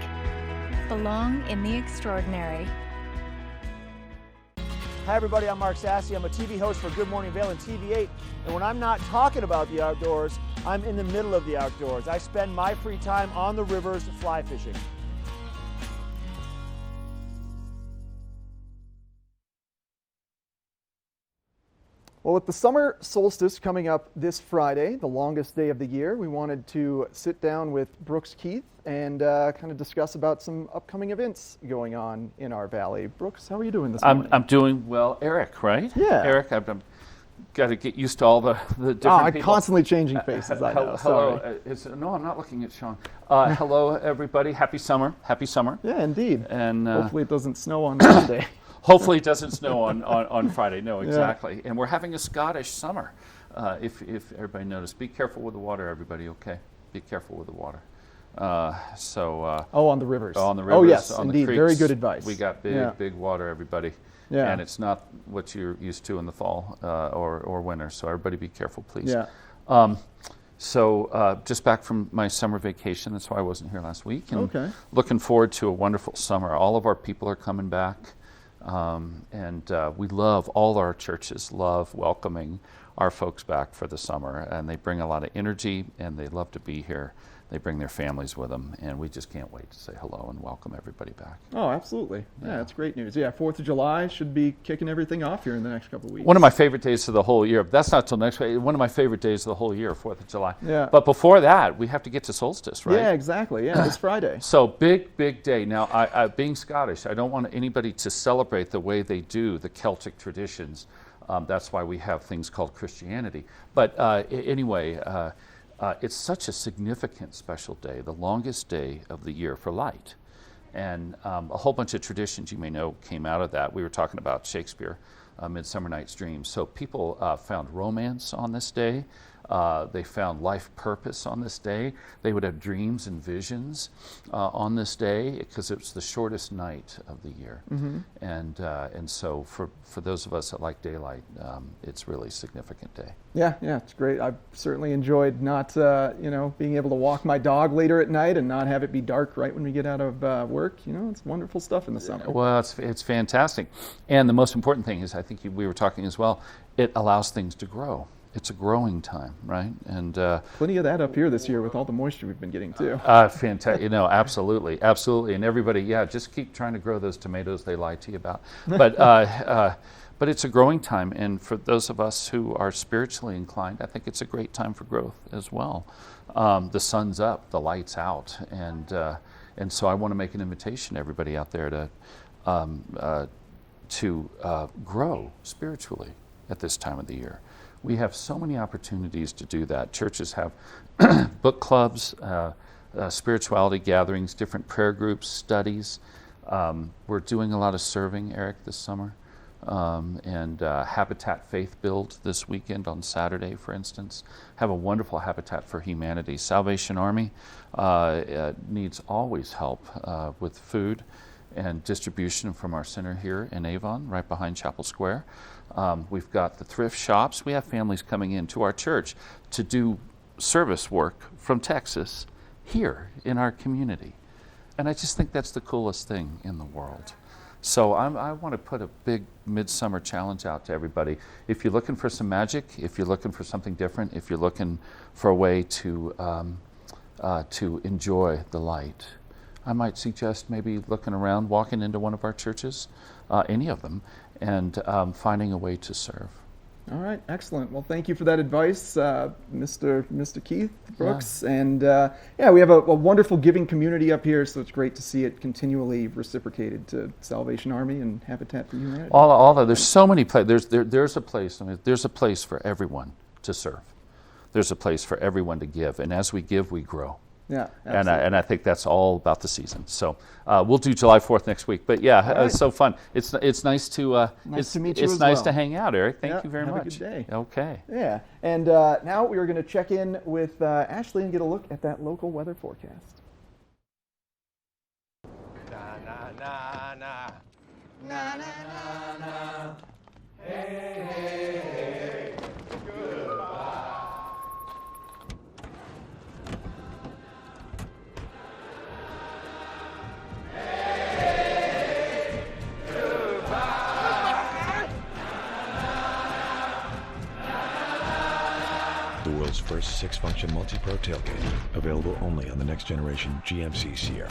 Belong in the extraordinary. Hi everybody, I'm Mark Sassy. I'm a TV host for Good Morning Vail and TV8. And when I'm not talking about the outdoors, I'm in the middle of the outdoors. I spend my free time on the rivers fly fishing. Well, with the summer solstice coming up this Friday, the longest day of the year, we wanted to sit down with Brooks Keith and kind of discuss about some upcoming events going on in our valley. Brooks, how are you doing this morning? I'm doing well. Eric, right? Yeah. Eric, I've got to get used to all the different I'm people. constantly changing faces, I know. Hello. No, I'm not looking at Sean. Hello, everybody. Happy summer. Happy summer. Yeah, indeed. And hopefully it doesn't snow on Monday. Hopefully it doesn't snow on Friday. No, exactly. Yeah. And we're having a Scottish summer, if everybody noticed. Be careful with the water, everybody, okay? Be careful with the water. On the rivers. On the rivers. Oh, yes, on indeed. The creeks. Very good advice. We got big water, everybody. Yeah. And it's not what you're used to in the fall or winter. So everybody be careful, please. Yeah. Just back from my summer vacation. That's why I wasn't here last week. And okay. Looking forward to a wonderful summer. All of our people are coming back. We love, all our churches love welcoming our folks back for the summer, and they bring a lot of energy and they love to be here. They bring their families with them, and we just can't wait to say hello and welcome everybody back. Oh, absolutely. Yeah, that's great news. Yeah, 4th of July should be kicking everything off here in the next couple of weeks. One of my favorite days of the whole year. That's not till next week. One of my favorite days of the whole year, 4th of July. Yeah. But before that, we have to get to solstice, right? Yeah, exactly. Yeah, this Friday. So big day. Now, I being Scottish, I don't want anybody to celebrate the way they do the Celtic traditions. That's why we have things called Christianity. But anyway, it's such a significant special day, the longest day of the year for light. And a whole bunch of traditions you may know came out of that. We were talking about Shakespeare, Midsummer Night's Dream. So people found romance on this day. They found life purpose on this day. They would have dreams and visions on this day because it was the shortest night of the year. Mm-hmm. And so for those of us that like daylight, it's really a significant day. Yeah, it's great. I've certainly enjoyed not, being able to walk my dog later at night and not have it be dark right when we get out of work. It's wonderful stuff in the summer. Well, it's fantastic. And the most important thing is, I think we were talking as well, it allows things to grow. It's a growing time, right? And plenty of that up here this year with all the moisture we've been getting too. Fantastic. Absolutely. And everybody, just keep trying to grow those tomatoes they lie to you about. But it's a growing time, and for those of us who are spiritually inclined, I think it's a great time for growth as well. The sun's up, the light's out, and so I want to make an invitation to everybody out there to grow spiritually at this time of the year. We have so many opportunities to do that. Churches have book clubs, spirituality gatherings, different prayer groups, studies. We're doing a lot of serving, Eric, this summer. And Habitat Faith Build this weekend on Saturday, for instance. Have a wonderful Habitat for Humanity. Salvation Army needs always help with food and distribution from our center here in Avon, right behind Chapel Square. We've got the thrift shops. We have families coming into our church to do service work from Texas here in our community. And I just think that's the coolest thing in the world. So I want to put a big midsummer challenge out to everybody. If you're looking for some magic, if you're looking for something different, if you're looking for a way to enjoy the light, I might suggest maybe looking around, walking into one of our churches, any of them, and finding a way to serve. All right, excellent. Well, thank you for that advice, Mr. Keith Brooks. Yeah. And yeah, we have a wonderful giving community up here, so it's great to see it continually reciprocated to Salvation Army and Habitat for Humanity. All of there's so many places. There's a place. I mean, there's a place for everyone to serve. There's a place for everyone to give, and as we give, we grow. Yeah, and I think that's all about the season. So we'll do July 4th next week. But yeah, it's so fun. It's nice to nice to meet you. It's as nice well. to hang out, Eric. Thank you very have much. Have a good day. Okay. Yeah, and now we are going to check in with Ashley and get a look at that local weather forecast. Na na na na na na na na. Hey hey hey. Goodbye. The world's first 6-function multi-pro tailgate, available only on the next generation GMC Sierra.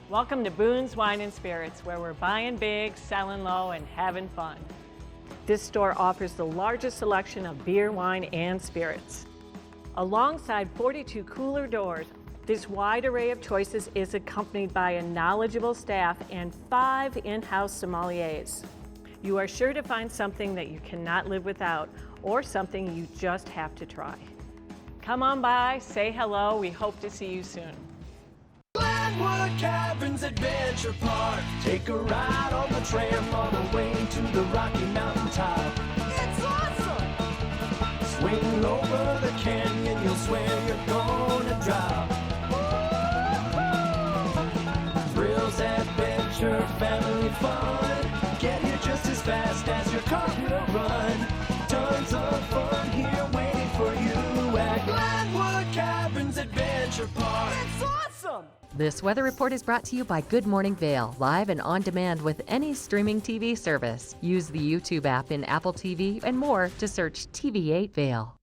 Welcome to Boone's Wine and Spirits, where we're buying big, selling low, and having fun. This store offers the largest selection of beer, wine, and spirits. Alongside 42 cooler doors, this wide array of choices is accompanied by a knowledgeable staff and 5 in-house sommeliers. You are sure to find something that you cannot live without, or something you just have to try. Come on by, say hello, we hope to see you soon. Glenwood Caverns Adventure Park. Take a ride on the tram on the way to the Rocky Mountain top. It's awesome! Swing over the canyon, you'll swear you're gonna drop. Thrills, adventure, family fun. Get here just as fast as your car will run. Tons of fun here waiting for you at Glenwood Caverns Adventure Park. It's awesome! This weather report is brought to you by Good Morning Vail, live and on demand with any streaming TV service. Use the YouTube app in Apple TV and more to search TV8 Vail.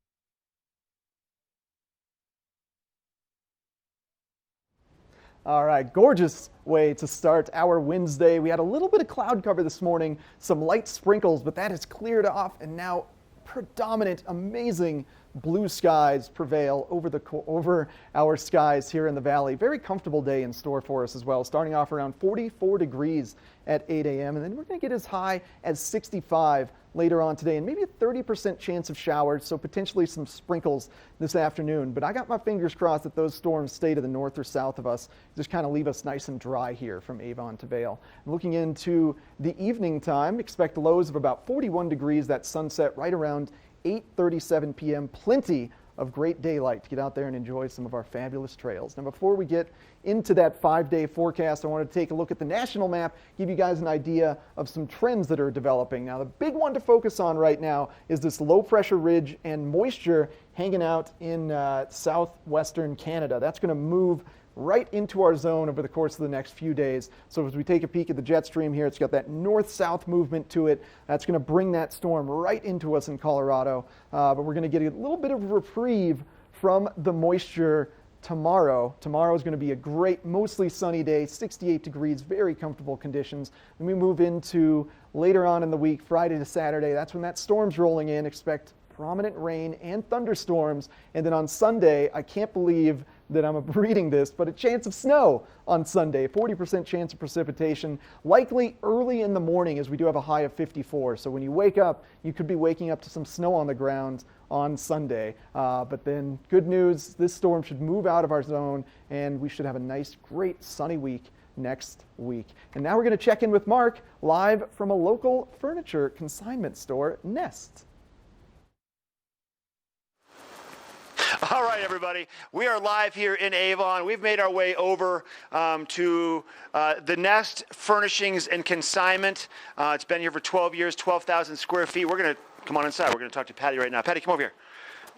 All right, gorgeous way to start our Wednesday. We had a little bit of cloud cover this morning, some light sprinkles, but that has cleared off, and now predominant, amazing blue skies prevail over our skies here in the valley. Very comfortable day in store for us as well, starting off around 44 degrees at 8 a.m. and then we're going to get as high as 65 later on today, and maybe a 30% chance of showers, so potentially some sprinkles this afternoon. But I got my fingers crossed that those storms stay to the north or south of us, just kind of leave us nice and dry here from Avon to Vail. Looking into the evening time, expect lows of about 41 degrees, that sunset right around 8:37 p.m. Plenty of great daylight to get out there and enjoy some of our fabulous trails. Now, before we get into that 5-day forecast, I wanted to take a look at the national map, give you guys an idea of some trends that are developing. Now, the big one to focus on right now is this low pressure ridge and moisture hanging out in southwestern Canada. That's going to move right into our zone over the course of the next few days. So as we take a peek at the jet stream here, it's got that north-south movement to it. That's going to bring that storm right into us in Colorado. But we're going to get a little bit of reprieve from the moisture tomorrow. Tomorrow is going to be a great, mostly sunny day, 68 degrees, very comfortable conditions. Then we move into later on in the week, Friday to Saturday. That's when that storm's rolling in. Expect prominent rain and thunderstorms. And then on Sunday, I can't believe that I'm reading this, but a chance of snow on Sunday, 40% chance of precipitation, likely early in the morning as we do have a high of 54. So when you wake up, you could be waking up to some snow on the ground on Sunday. But then good news, this storm should move out of our zone and we should have a nice, great sunny week next week. And now we're going to check in with Mark live from a local furniture consignment store, Nest. All right, everybody. We are live here in Avon. We've made our way over to the Nest Furnishings and Consignment. It's been here for 12 years, 12,000 square feet. We're going to come on inside. We're going to talk to Patty right now. Patty, come over here.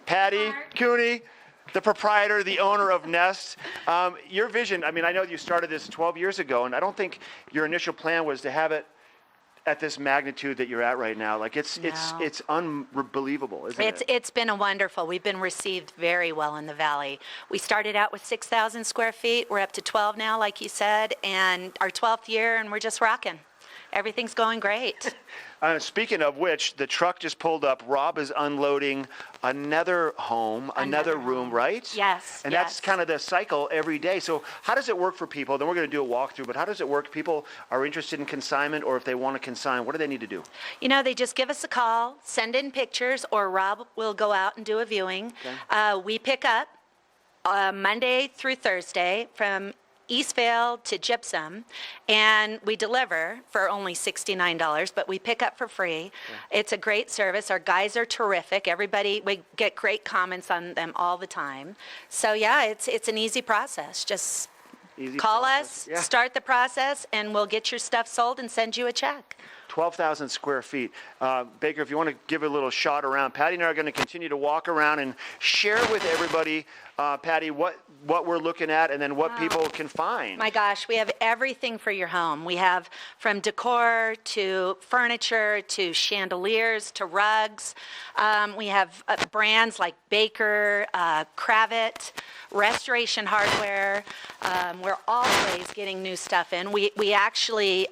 Patty Cooney, the proprietor, the owner of Nest. Your vision, I mean, I know you started this 12 years ago, and I don't think your initial plan was to have it at this magnitude that you're at right now. Like it's unbelievable, isn't it? It's been wonderful. We've been received very well in the Valley. We started out with 6,000 square feet. We're up to 12 now, like you said, and our 12th year, and we're just rocking. Everything's going great. Speaking of which, the truck just pulled up. Rob is unloading another home, another room, right? Yes. And that's kind of the cycle every day. So how does it work for people? Then we're going to do a walkthrough, but how does it work? People are interested in consignment, or if they want to consign, what do they need to do? You know, they just give us a call, send in pictures, or Rob will go out and do a viewing. Okay. We pick up Monday through Thursday from Eastvale to Gypsum, and we deliver for only $69, but we pick up for free. Yeah. It's a great service. Our guys are terrific. Everybody, we get great comments on them all the time. So yeah, it's an easy process. Just call us, start the process, and we'll get your stuff sold and send you a check. 12,000 square feet. Baker, if you want to give a little shot around, Patty and I are going to continue to walk around and share with everybody, Patty, what we're looking at and then what people can find. My gosh, we have everything for your home. We have from decor to furniture to chandeliers to rugs. We have brands like Baker, Cravat, Restoration Hardware. We're always getting new stuff in. We actually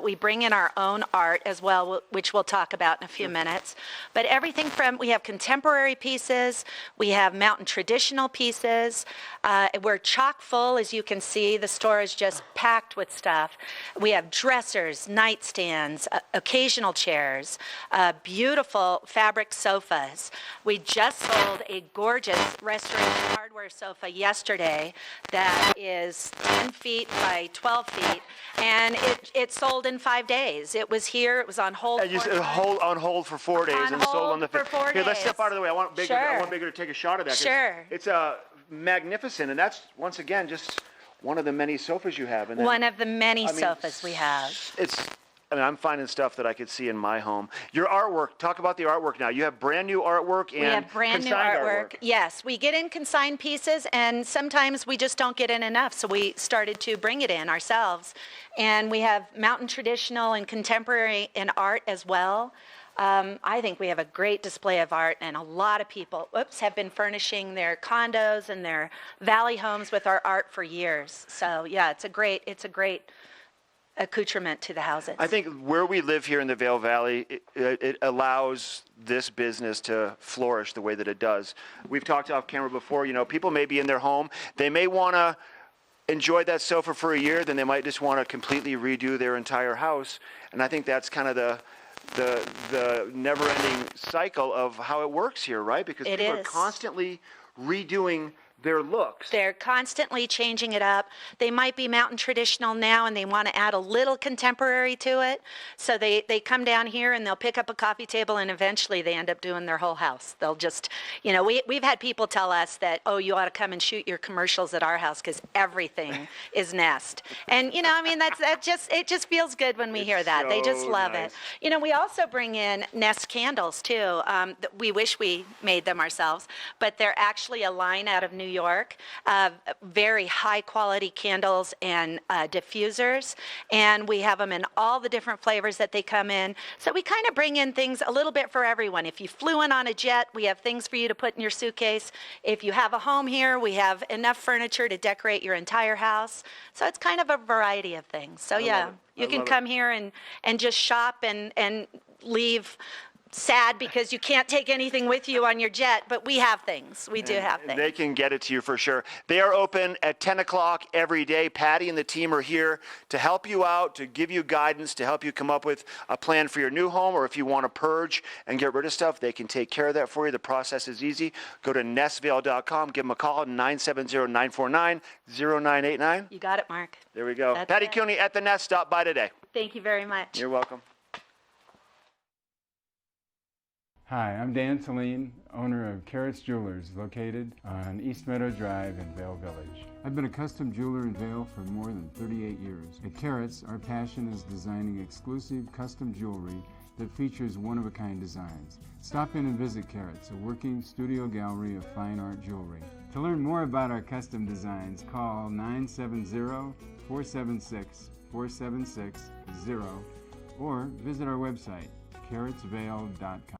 we bring in our own art as well, which we'll talk about in a few minutes. But everything from, we have contemporary pieces, we have mountain traditional pieces. We're chock full, as you can see. The store is just packed with stuff. We have dressers, nightstands, occasional chairs, beautiful fabric sofas. We just sold a gorgeous Restoration Hardware sofa yesterday that is 10 feet by 12 feet, and it sold in 5 days. It was here. It was on hold. On hold for 4 days and sold on the. For 4 days. Here, let's step out of the way. I want Baker. Sure. I want Baker to take a shot of that. Sure. It's magnificent, and that's once again just one of the many sofas you have. And then, one of the many sofas we have. I'm finding stuff that I could see in my home. Your artwork, talk about the artwork now. You have brand new artwork and we have brand new artwork. Yes, we get in consigned pieces, and sometimes we just don't get in enough, so we started to bring it in ourselves. And we have mountain traditional and contemporary in art as well. I think we have a great display of art, and a lot of people have been furnishing their condos and their valley homes with our art for years. So yeah, it's a great accoutrement to the houses. I think where we live here in the Vail Valley, it allows this business to flourish the way that it does. We've talked off camera before, people may be in their home, they may want to enjoy that sofa for a year, then they might just want to completely redo their entire house. And I think that's kind of the never-ending cycle of how it works here, right? Because people are constantly redoing their looks. They're constantly changing it up. They might be mountain traditional now and they want to add a little contemporary to it. So they come down here and they'll pick up a coffee table, and eventually they end up doing their whole house. They'll just, we've had people tell us that, oh, you ought to come and shoot your commercials at our house because everything is Nest. And, it just feels good when we hear that. They just love it. We also bring in Nest candles too. We wish we made them ourselves, but they're actually a line out of New York, very high quality candles and diffusers, and we have them in all the different flavors that they come in. So we kind of bring in things a little bit for everyone. If you flew in on a jet, we have things for you to put in your suitcase. If you have a home here, we have enough furniture to decorate your entire house. So it's kind of a variety of things. So yeah, you can come here and just shop and leave sad because you can't take anything with you on your jet, but we have things. We do have things. They can get it to you for sure. They are open at 10 o'clock every day. Patty and the team are here to help you out, to give you guidance, to help you come up with a plan for your new home, or if you want to purge and get rid of stuff, they can take care of that for you. The process is easy. Go to nestvale.com, give them a call, 970-949-0989. You got it, Mark. There we go. That's Patty it. Cooney at the Nest. Stop by today. Thank you very much. You're welcome. Hi, I'm Dan Saline, owner of Carrots Jewelers, located on East Meadow Drive in Vail Village. I've been a custom jeweler in Vail for more than 38 years. At Carrots, our passion is designing exclusive custom jewelry that features one-of-a-kind designs. Stop in and visit Carrots, a working studio gallery of fine art jewelry. To learn more about our custom designs, call 970-476-4760 or visit our website, carrotsvale.com.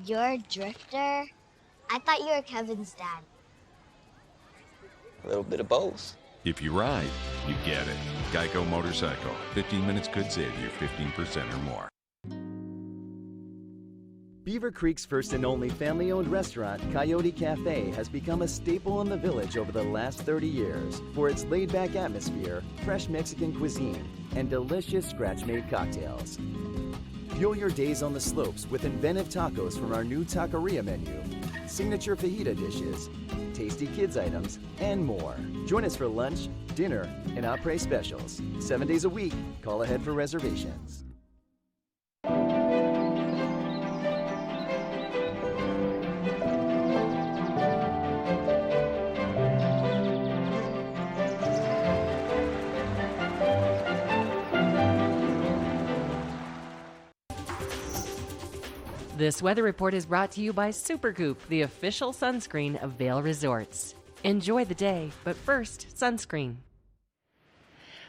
You're a drifter? I thought you were Kevin's dad. A little bit of both. If you ride, you get it. Geico Motorcycle. 15 minutes could save you 15% or more. Beaver Creek's first and only family-owned restaurant, Coyote Cafe, has become a staple in the village over the last 30 years for its laid-back atmosphere, fresh Mexican cuisine, and delicious scratch-made cocktails. Fuel your days on the slopes with inventive tacos from our new taqueria menu, signature fajita dishes, tasty kids items, and more. Join us for lunch, dinner, and après specials. 7 days a week. Call ahead for reservations. This weather report is brought to you by Supergoop, the official sunscreen of Vail Resorts. Enjoy the day, but first, sunscreen.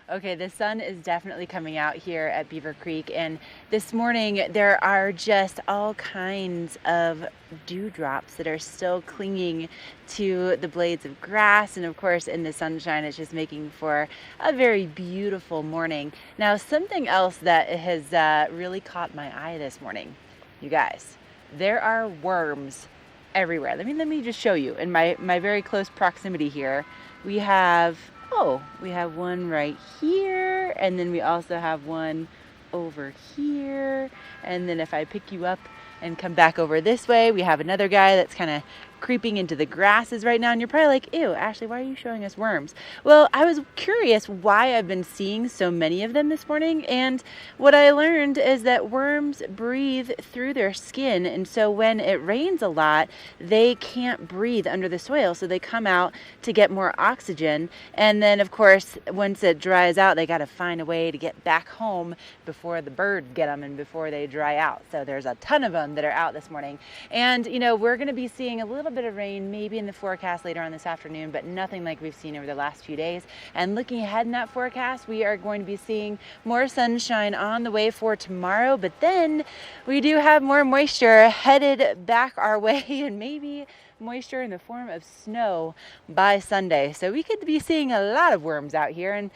Okay, the sun is definitely coming out here at Beaver Creek, and this morning there are just all kinds of dewdrops that are still clinging to the blades of grass, and of course in the sunshine it's just making for a very beautiful morning. Now, something else that has really caught my eye this morning, you guys, there are worms everywhere. Let me just show you in my very close proximity here. We have one right here, and then we also have one over here, and then if I pick you up and come back over this way, we have another guy that's kind of creeping into the grasses right now, and you're probably like, ew, Ashley, why are you showing us worms? Well, I was curious why I've been seeing so many of them this morning, and what I learned is that worms breathe through their skin, and so when it rains a lot, they can't breathe under the soil, so they come out to get more oxygen, and then of course once it dries out, they got to find a way to get back home before the birds get them and before they dry out. So there's a ton of them that are out this morning, and we're going to be seeing a little bit of rain maybe in the forecast later on this afternoon, but nothing like we've seen over the last few days. And looking ahead in that forecast, we are going to be seeing more sunshine on the way for tomorrow, but then we do have more moisture headed back our way, and maybe moisture in the form of snow by Sunday. So we could be seeing a lot of worms out here, and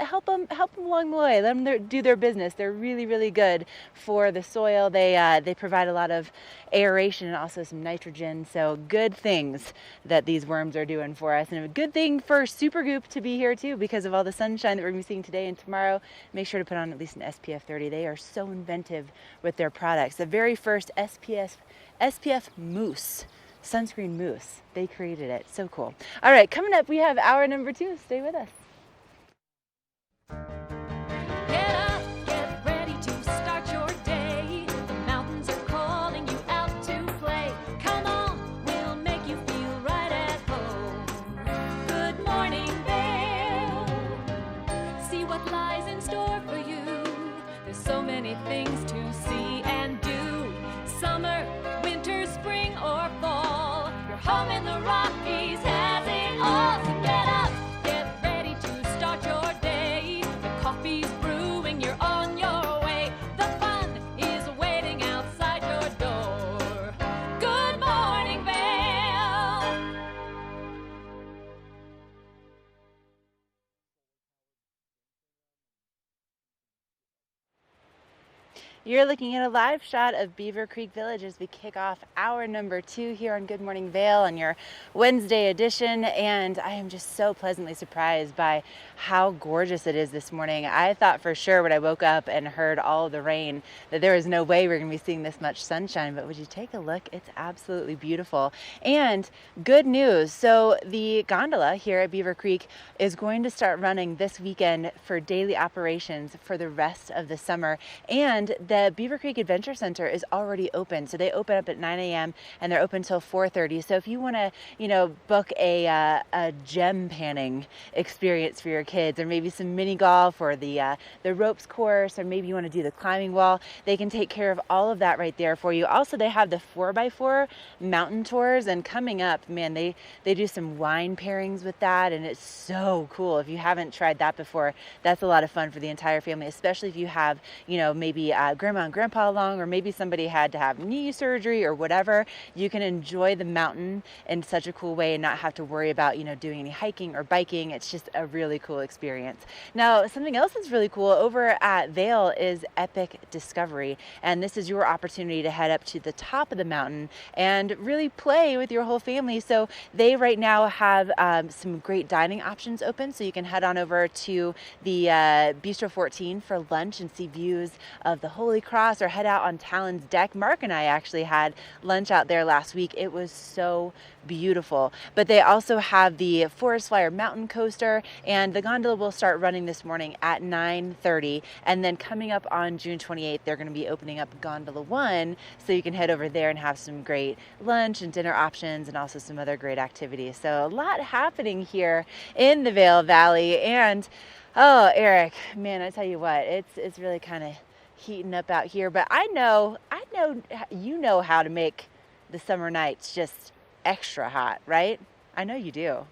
help them along the way. Let them do their business. They're really, really good for the soil. They provide a lot of aeration and also some nitrogen. So good things that these worms are doing for us, and a good thing for Supergoop to be here too, because of all the sunshine that we're going to be seeing today and tomorrow. Make sure to put on at least an SPF 30. They are so inventive with their products. The very first SPF mousse. Sunscreen mousse. They created it. So cool. All right, coming up, we have hour number 2. Stay with us. Get up, get ready to what lies in store for you. There's so many things to see and do. Summer, winter, spring, or fall. Your home in the Rockies has it all. So get up, get ready to start your day. The coffee's brewing, you're on your way. The fun is waiting outside your door. Good morning, Vale. You're looking at a live shot of Beaver Creek Village as we kick off hour number 2 here on Good Morning Vale on your Wednesday edition, and I am just so pleasantly surprised by how gorgeous it is this morning. I thought for sure when I woke up and heard all of the rain that there was no way we were going to be seeing this much sunshine, but would you take a look? It's absolutely beautiful. And good news, so the gondola here at Beaver Creek is going to start running this weekend for daily operations for the rest of the summer, and the Beaver Creek Adventure Center is already open. So they open up at 9 a.m. and they're open till 4:30. So if you want to, book a gem panning experience for your kids, or maybe some mini golf, or the ropes course, or maybe you want to do the climbing wall, they can take care of all of that right there for you. Also, they have the 4x4 mountain tours, and coming up, man, they do some wine pairings with that, and it's so cool. If you haven't tried that before, that's a lot of fun for the entire family, especially if you have, maybe grandma and grandpa along, or maybe somebody had to have knee surgery or whatever. You can enjoy the mountain in such a cool way and not have to worry about, doing any hiking or biking. It's just a really cool experience. Now, something else that's really cool over at Vale is Epic Discovery, and this is your opportunity to head up to the top of the mountain and really play with your whole family. So they right now have some great dining options open, so you can head on over to the Bistro 14 for lunch and see views of the Holy Cross, or head out on Talon's deck. Mark and I actually had lunch out there last week. It was so beautiful. But they also have the Forest Flyer Mountain Coaster, and the gondola will start running this morning at 9:30, and then coming up on June 28th, they're going to be opening up Gondola 1, so you can head over there and have some great lunch and dinner options, and also some other great activities. So a lot happening here in the Vail Valley. And oh, Eric, man, I tell you what, it's really kind of heating up out here, but I know you know how to make the summer nights just extra hot, right? I know you do.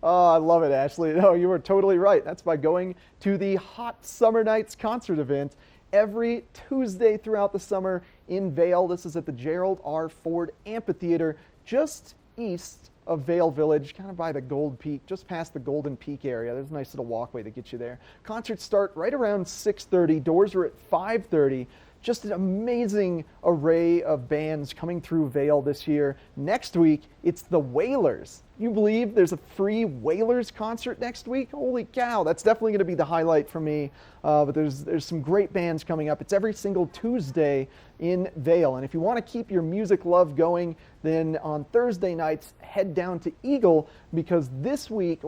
Oh, I love it, Ashley. No, you were totally right. That's by going to the Hot Summer Nights concert event every Tuesday throughout the summer in Vail. This is at the Gerald R. Ford Amphitheater, just east of Vail Village, kind of by the Gold Peak, just past the Golden Peak area. There's a nice little walkway that gets you there. Concerts start right around 6:30. Doors are at 5:30. Just an amazing array of bands coming through Vail this year. Next week, it's the Wailers. You believe there's a free Wailers concert next week? Holy cow, that's definitely going to be the highlight for me. But there's some great bands coming up. It's every single Tuesday in Vail. And if you want to keep your music love going, then on Thursday nights, head down to Eagle, because this week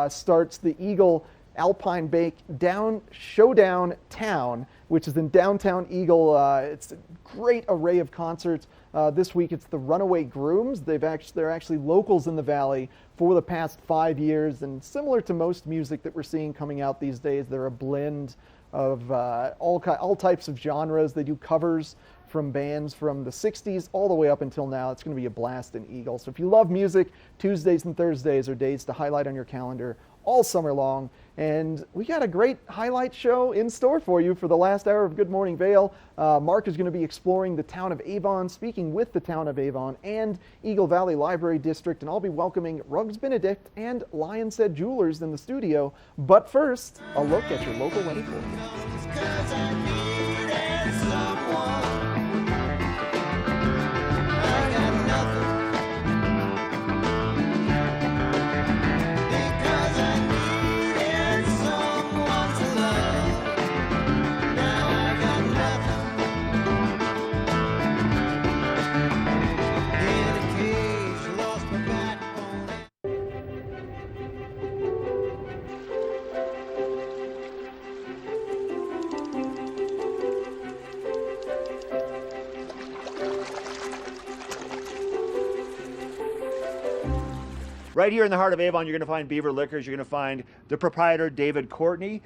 starts the Eagle Alpine Bake Showdown Town, which is in downtown Eagle. It's a great array of concerts. This week it's the Runaway Grooms. They're actually locals in the Valley for the past 5 years, and similar to most music that we're seeing coming out these days, they're a blend of all types of genres. They do covers from bands from the 60s all the way up until now. It's going to be a blast in Eagle. So if you love music, Tuesdays and Thursdays are days to highlight on your calendar all summer long. And we got a great highlight show in store for you for the last hour of Good Morning Vail. Mark is going to be exploring the town of Avon, speaking with the town of Avon and Eagle Valley Library District, and I'll be welcoming Ruggs Benedict and Lion Said Jewelers in the studio. But first, a look at your local wedding forecast. Right here in the heart of Avon, you're going to find Beaver Liquors. You're going to find the proprietor, David Courtney.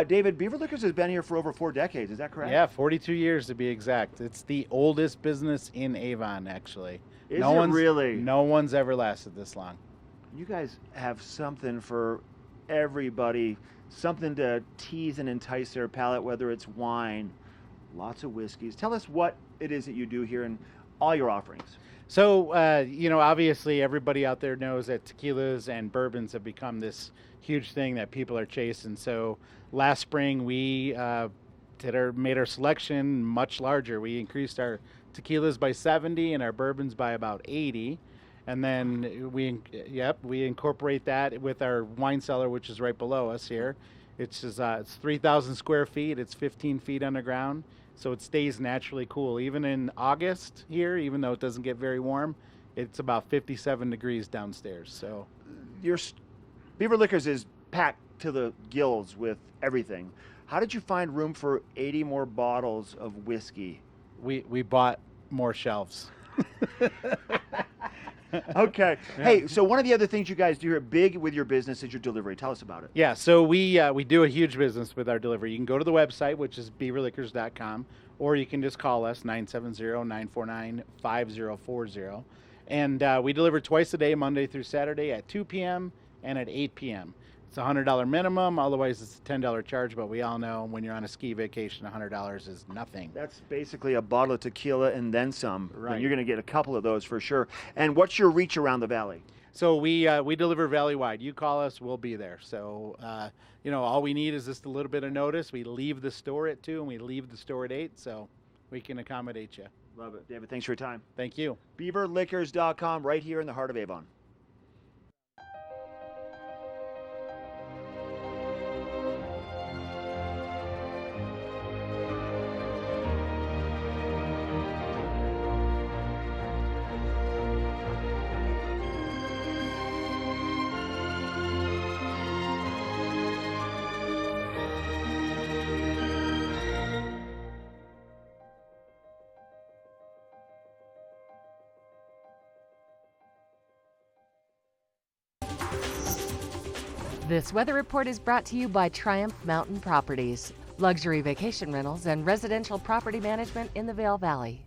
David, Beaver Liquors has been here for over 4 decades. Is that correct? Yeah, 42 years to be exact. It's the oldest business in Avon, actually. Is it really? No one's ever lasted this long. You guys have something for everybody, something to tease and entice their palate, whether it's wine, lots of whiskeys. Tell us what it is that you do here and all your offerings. So, obviously everybody out there knows that tequilas and bourbons have become this huge thing that people are chasing. So last spring we made our selection much larger. We increased our tequilas by 70 and our bourbons by about 80. And then we incorporate that with our wine cellar, which is right below us here. It's 3,000 square feet. It's 15 feet underground, so it stays naturally cool. Even in August here, even though it doesn't get very warm, it's about 57 degrees downstairs. So, Your Beaver Liquors is packed to the gills with everything. How did you find room for 80 more bottles of whiskey? We bought more shelves. Okay. Hey, so one of the other things you guys do here big with your business is your delivery. Tell us about it. Yeah, so we do a huge business with our delivery. You can go to the website, which is beaverliquors.com, or you can just call us, 970-949-5040. And we deliver twice a day, Monday through Saturday at 2 p.m. and at 8 p.m. It's a $100 minimum, otherwise it's a $10 charge, but we all know when you're on a ski vacation, $100 is nothing. That's basically a bottle of tequila and then some. Right. And you're going to get a couple of those for sure. And what's your reach around the valley? So we deliver valley-wide. You call us, we'll be there. So, all we need is just a little bit of notice. We leave the store at 2 and we leave the store at 8, so we can accommodate you. Love it. David, thanks for your time. Thank you. BeaverLiquors.com, right here in the heart of Avon. This weather report is brought to you by Triumph Mountain Properties, luxury vacation rentals and residential property management in the Vail Valley.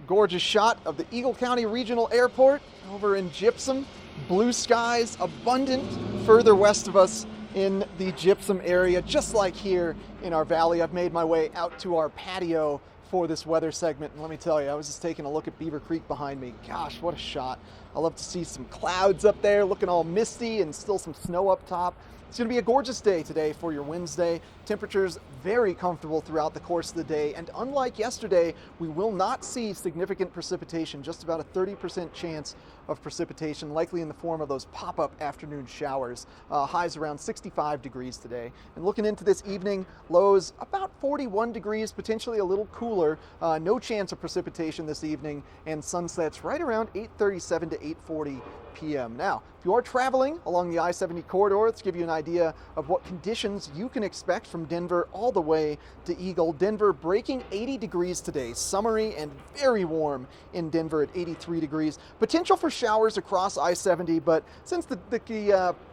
Gorgeous shot of the Eagle County Regional Airport over in Gypsum. Blue skies abundant further west of us in the Gypsum area, just like here in our valley. I've made my way out to our patio for this weather segment, and let me tell you, I was just taking a look at Beaver Creek behind me. Gosh, what a shot. I love to see some clouds up there looking all misty and still some snow up top. It's going to be a gorgeous day today for your Wednesday. Temperatures very comfortable throughout the course of the day, and unlike yesterday, we will not see significant precipitation, just about a 30% chance of precipitation, likely in the form of those pop-up afternoon showers. Highs around 65 degrees today. And looking into this evening, lows about 41 degrees, potentially a little cooler. No chance of precipitation this evening, and sunsets right around 8:37 to 8:40 p.m. Now, if you are traveling along the I-70 corridor, let's give you an idea of what conditions you can expect from Denver all the way to Eagle. Denver breaking 80 degrees today, summery and very warm in Denver at 83 degrees. Potential for showers across I-70, but since the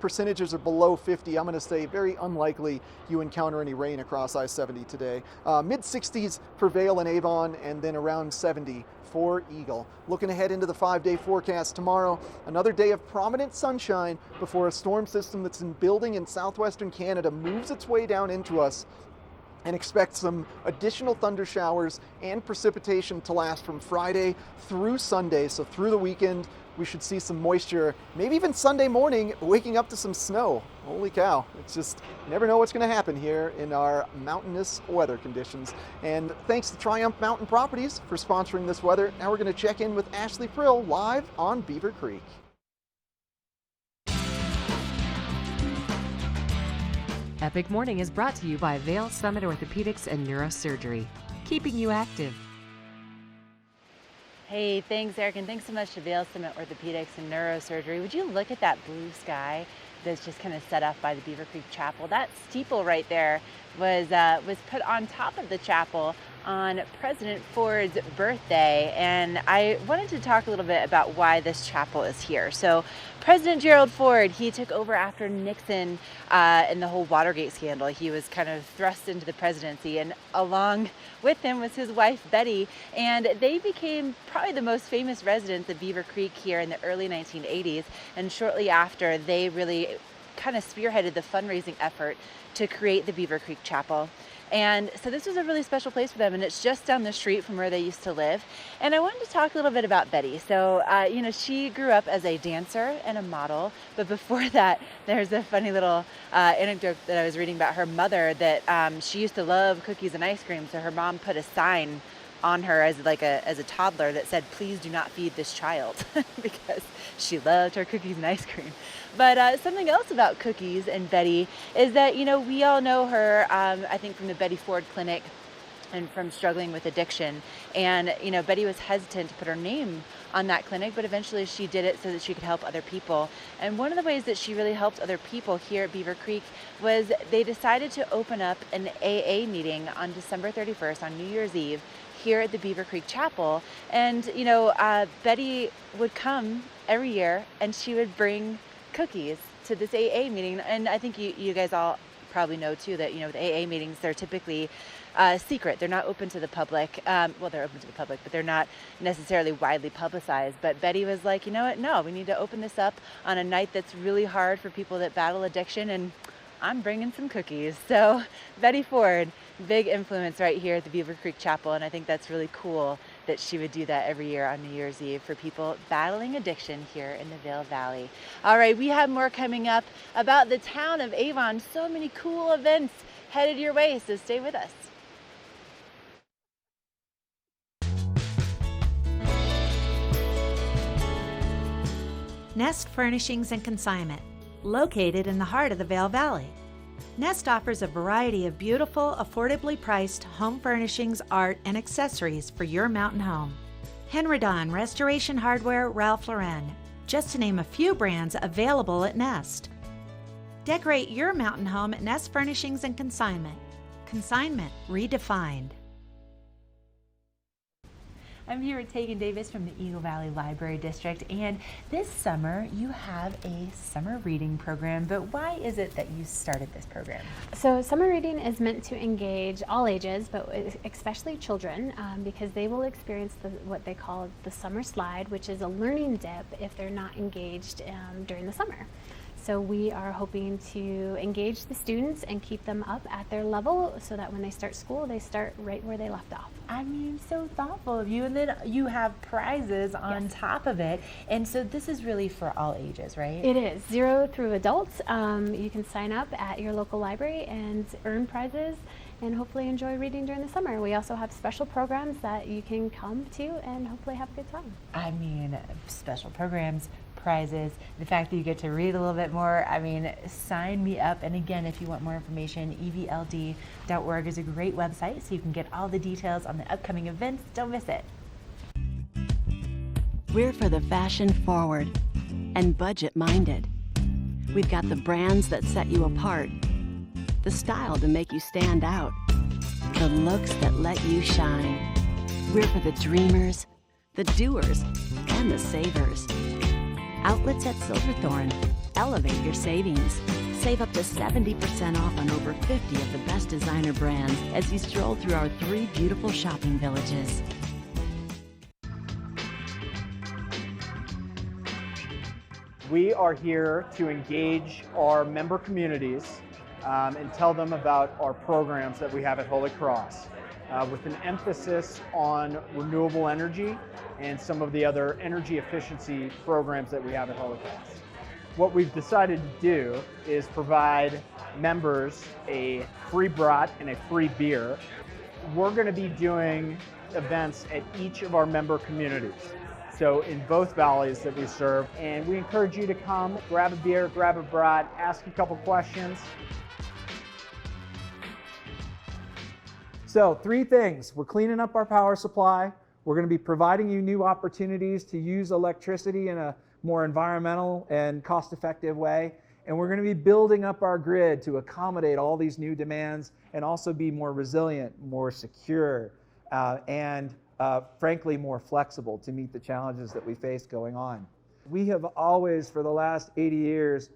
percentages are below 50, I'm going to say very unlikely you encounter any rain across I-70 today. Mid-60s prevail in Avon, and then around 70 for Eagle. Looking ahead into the 5-day forecast tomorrow, another day of prominent sunshine before a storm system that's in building in southwestern Canada moves its way down into us, and expect some additional thunder showers and precipitation to last from Friday through Sunday. So through the weekend, we should see some moisture, maybe even Sunday morning, waking up to some snow. Holy cow, it's just, you never know what's going to happen here in our mountainous weather conditions. And thanks to Triumph Mountain Properties for sponsoring this weather. Now we're going to check in with Ashley Frill live on Beaver Creek. Epic Morning is brought to you by Vail Summit Orthopedics and Neurosurgery, keeping you active. Hey, thanks, Eric, and thanks so much to Vail Summit Orthopedics and Neurosurgery. Would you look at that blue sky that's just kind of set off by the Beaver Creek Chapel? That steeple right there was put on top of the chapel on President Ford's birthday, and I wanted to talk a little bit about why this chapel is here. So President Gerald Ford, he took over after Nixon in the whole Watergate scandal. He was kind of thrust into the presidency, and along with him was his wife, Betty, and they became probably the most famous residents of Beaver Creek here in the early 1980s, and shortly after, they really kind of spearheaded the fundraising effort to create the Beaver Creek Chapel. And so this was a really special place for them, and it's just down the street from where they used to live. And I wanted to talk a little bit about Betty. So, you know, she grew up as a dancer and a model, but before that, there's a funny little anecdote that I was reading about her mother, that she used to love cookies and ice cream, so her mom put a sign on her as a toddler that said, "Please do not feed this child," because she loved her cookies and ice cream. But something else about cookies and Betty is that, you know, we all know her, I think, from the Betty Ford Clinic and from struggling with addiction. And, you know, Betty was hesitant to put her name on that clinic, but eventually she did it so that she could help other people. And one of the ways that she really helped other people here at Beaver Creek was they decided to open up an AA meeting on December 31st, on New Year's Eve, here at the Beaver Creek Chapel. And, you know, Betty would come every year and she would bring cookies to this AA meeting. And I think you guys all probably know too that, you know, with AA meetings, they're typically secret. They're not open to the public. Well, they're open to the public, but they're not necessarily widely publicized. But Betty was like, you know what? No, we need to open this up on a night that's really hard for people that battle addiction, and I'm bringing some cookies. So Betty Ford, big influence right here at the Beaver Creek Chapel, and I think that's really cool that she would do that every year on New Year's Eve for people battling addiction here in the Vail Valley. All right, we have more coming up about the town of Avon. So many cool events headed your way, so stay with us. Nest Furnishings and Consignment, located in the heart of the Vail Valley. Nest offers a variety of beautiful, affordably priced home furnishings, art, and accessories for your mountain home. Henredon, Restoration Hardware, Ralph Lauren, just to name a few brands available at Nest. Decorate your mountain home at Nest Furnishings and Consignment. Consignment redefined. I'm here with Tegan Davis from the Eagle Valley Library District, and this summer you have a summer reading program, but why is it that you started this program? So summer reading is meant to engage all ages, but especially children, because they will experience what they call the summer slide, which is a learning dip if they're not engaged during the summer. So we are hoping to engage the students and keep them up at their level so that when they start school, they start right where they left off. I mean, so thoughtful of you. And then you have prizes on top of it. And so this is really for all ages, right? It is 0 through adults. You can sign up at your local library and earn prizes and hopefully enjoy reading during the summer. We also have special programs that you can come to and hopefully have a good time. I mean, special programs, prizes, the fact that you get to read a little bit more. I mean, sign me up. And again, if you want more information, evld.org is a great website, so you can get all the details on the upcoming events. Don't miss it. We're for the fashion forward and budget minded. We've got the brands that set you apart, the style to make you stand out, the looks that let you shine. We're for the dreamers, the doers, and the savers. Outlets at Silverthorne. Elevate your savings. Save up to 70% off on over 50 of the best designer brands as you stroll through our 3 beautiful shopping villages. We are here to engage our member communities and tell them about our programs that we have at Holy Cross, with an emphasis on renewable energy and some of the other energy efficiency programs that we have at Holy Cross. What we've decided to do is provide members a free brat and a free beer. We're going to be doing events at each of our member communities, so in both valleys that we serve, and we encourage you to come, grab a beer, grab a brat, ask a couple questions. So 3 things. We're cleaning up our power supply. We're going to be providing you new opportunities to use electricity in a more environmental and cost-effective way. And we're going to be building up our grid to accommodate all these new demands and also be more resilient, more secure, and frankly more flexible to meet the challenges that we face going on. We have always, for the last 80 years,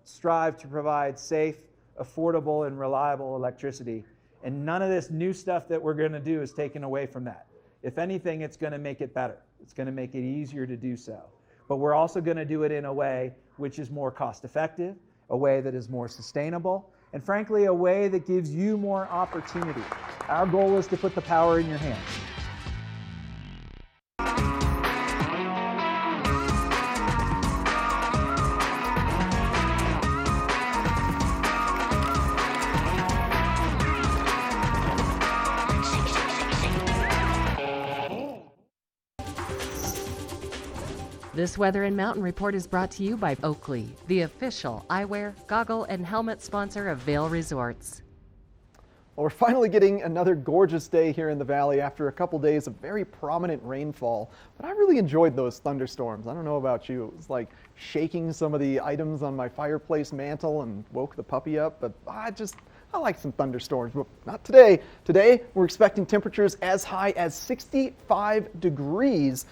strived to provide safe, affordable, and reliable electricity. And none of this new stuff that we're going to do is taken away from that. If anything, it's going to make it better. It's going to make it easier to do so. But we're also going to do it in a way which is more cost effective, a way that is more sustainable, and frankly, a way that gives you more opportunity. Our goal is to put the power in your hands. This Weather and Mountain Report is brought to you by Oakley, the official eyewear, goggle, and helmet sponsor of Vail Resorts. Well, we're finally getting another gorgeous day here in the valley after a couple days of very prominent rainfall. But I really enjoyed those thunderstorms. I don't know about you. It was like shaking some of the items on my fireplace mantle and woke the puppy up. But I like some thunderstorms, but not today. Today, we're expecting temperatures as high as 65 degrees.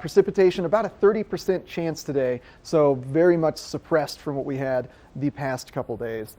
Precipitation, about a 30% chance today, so very much suppressed from what we had the past couple days.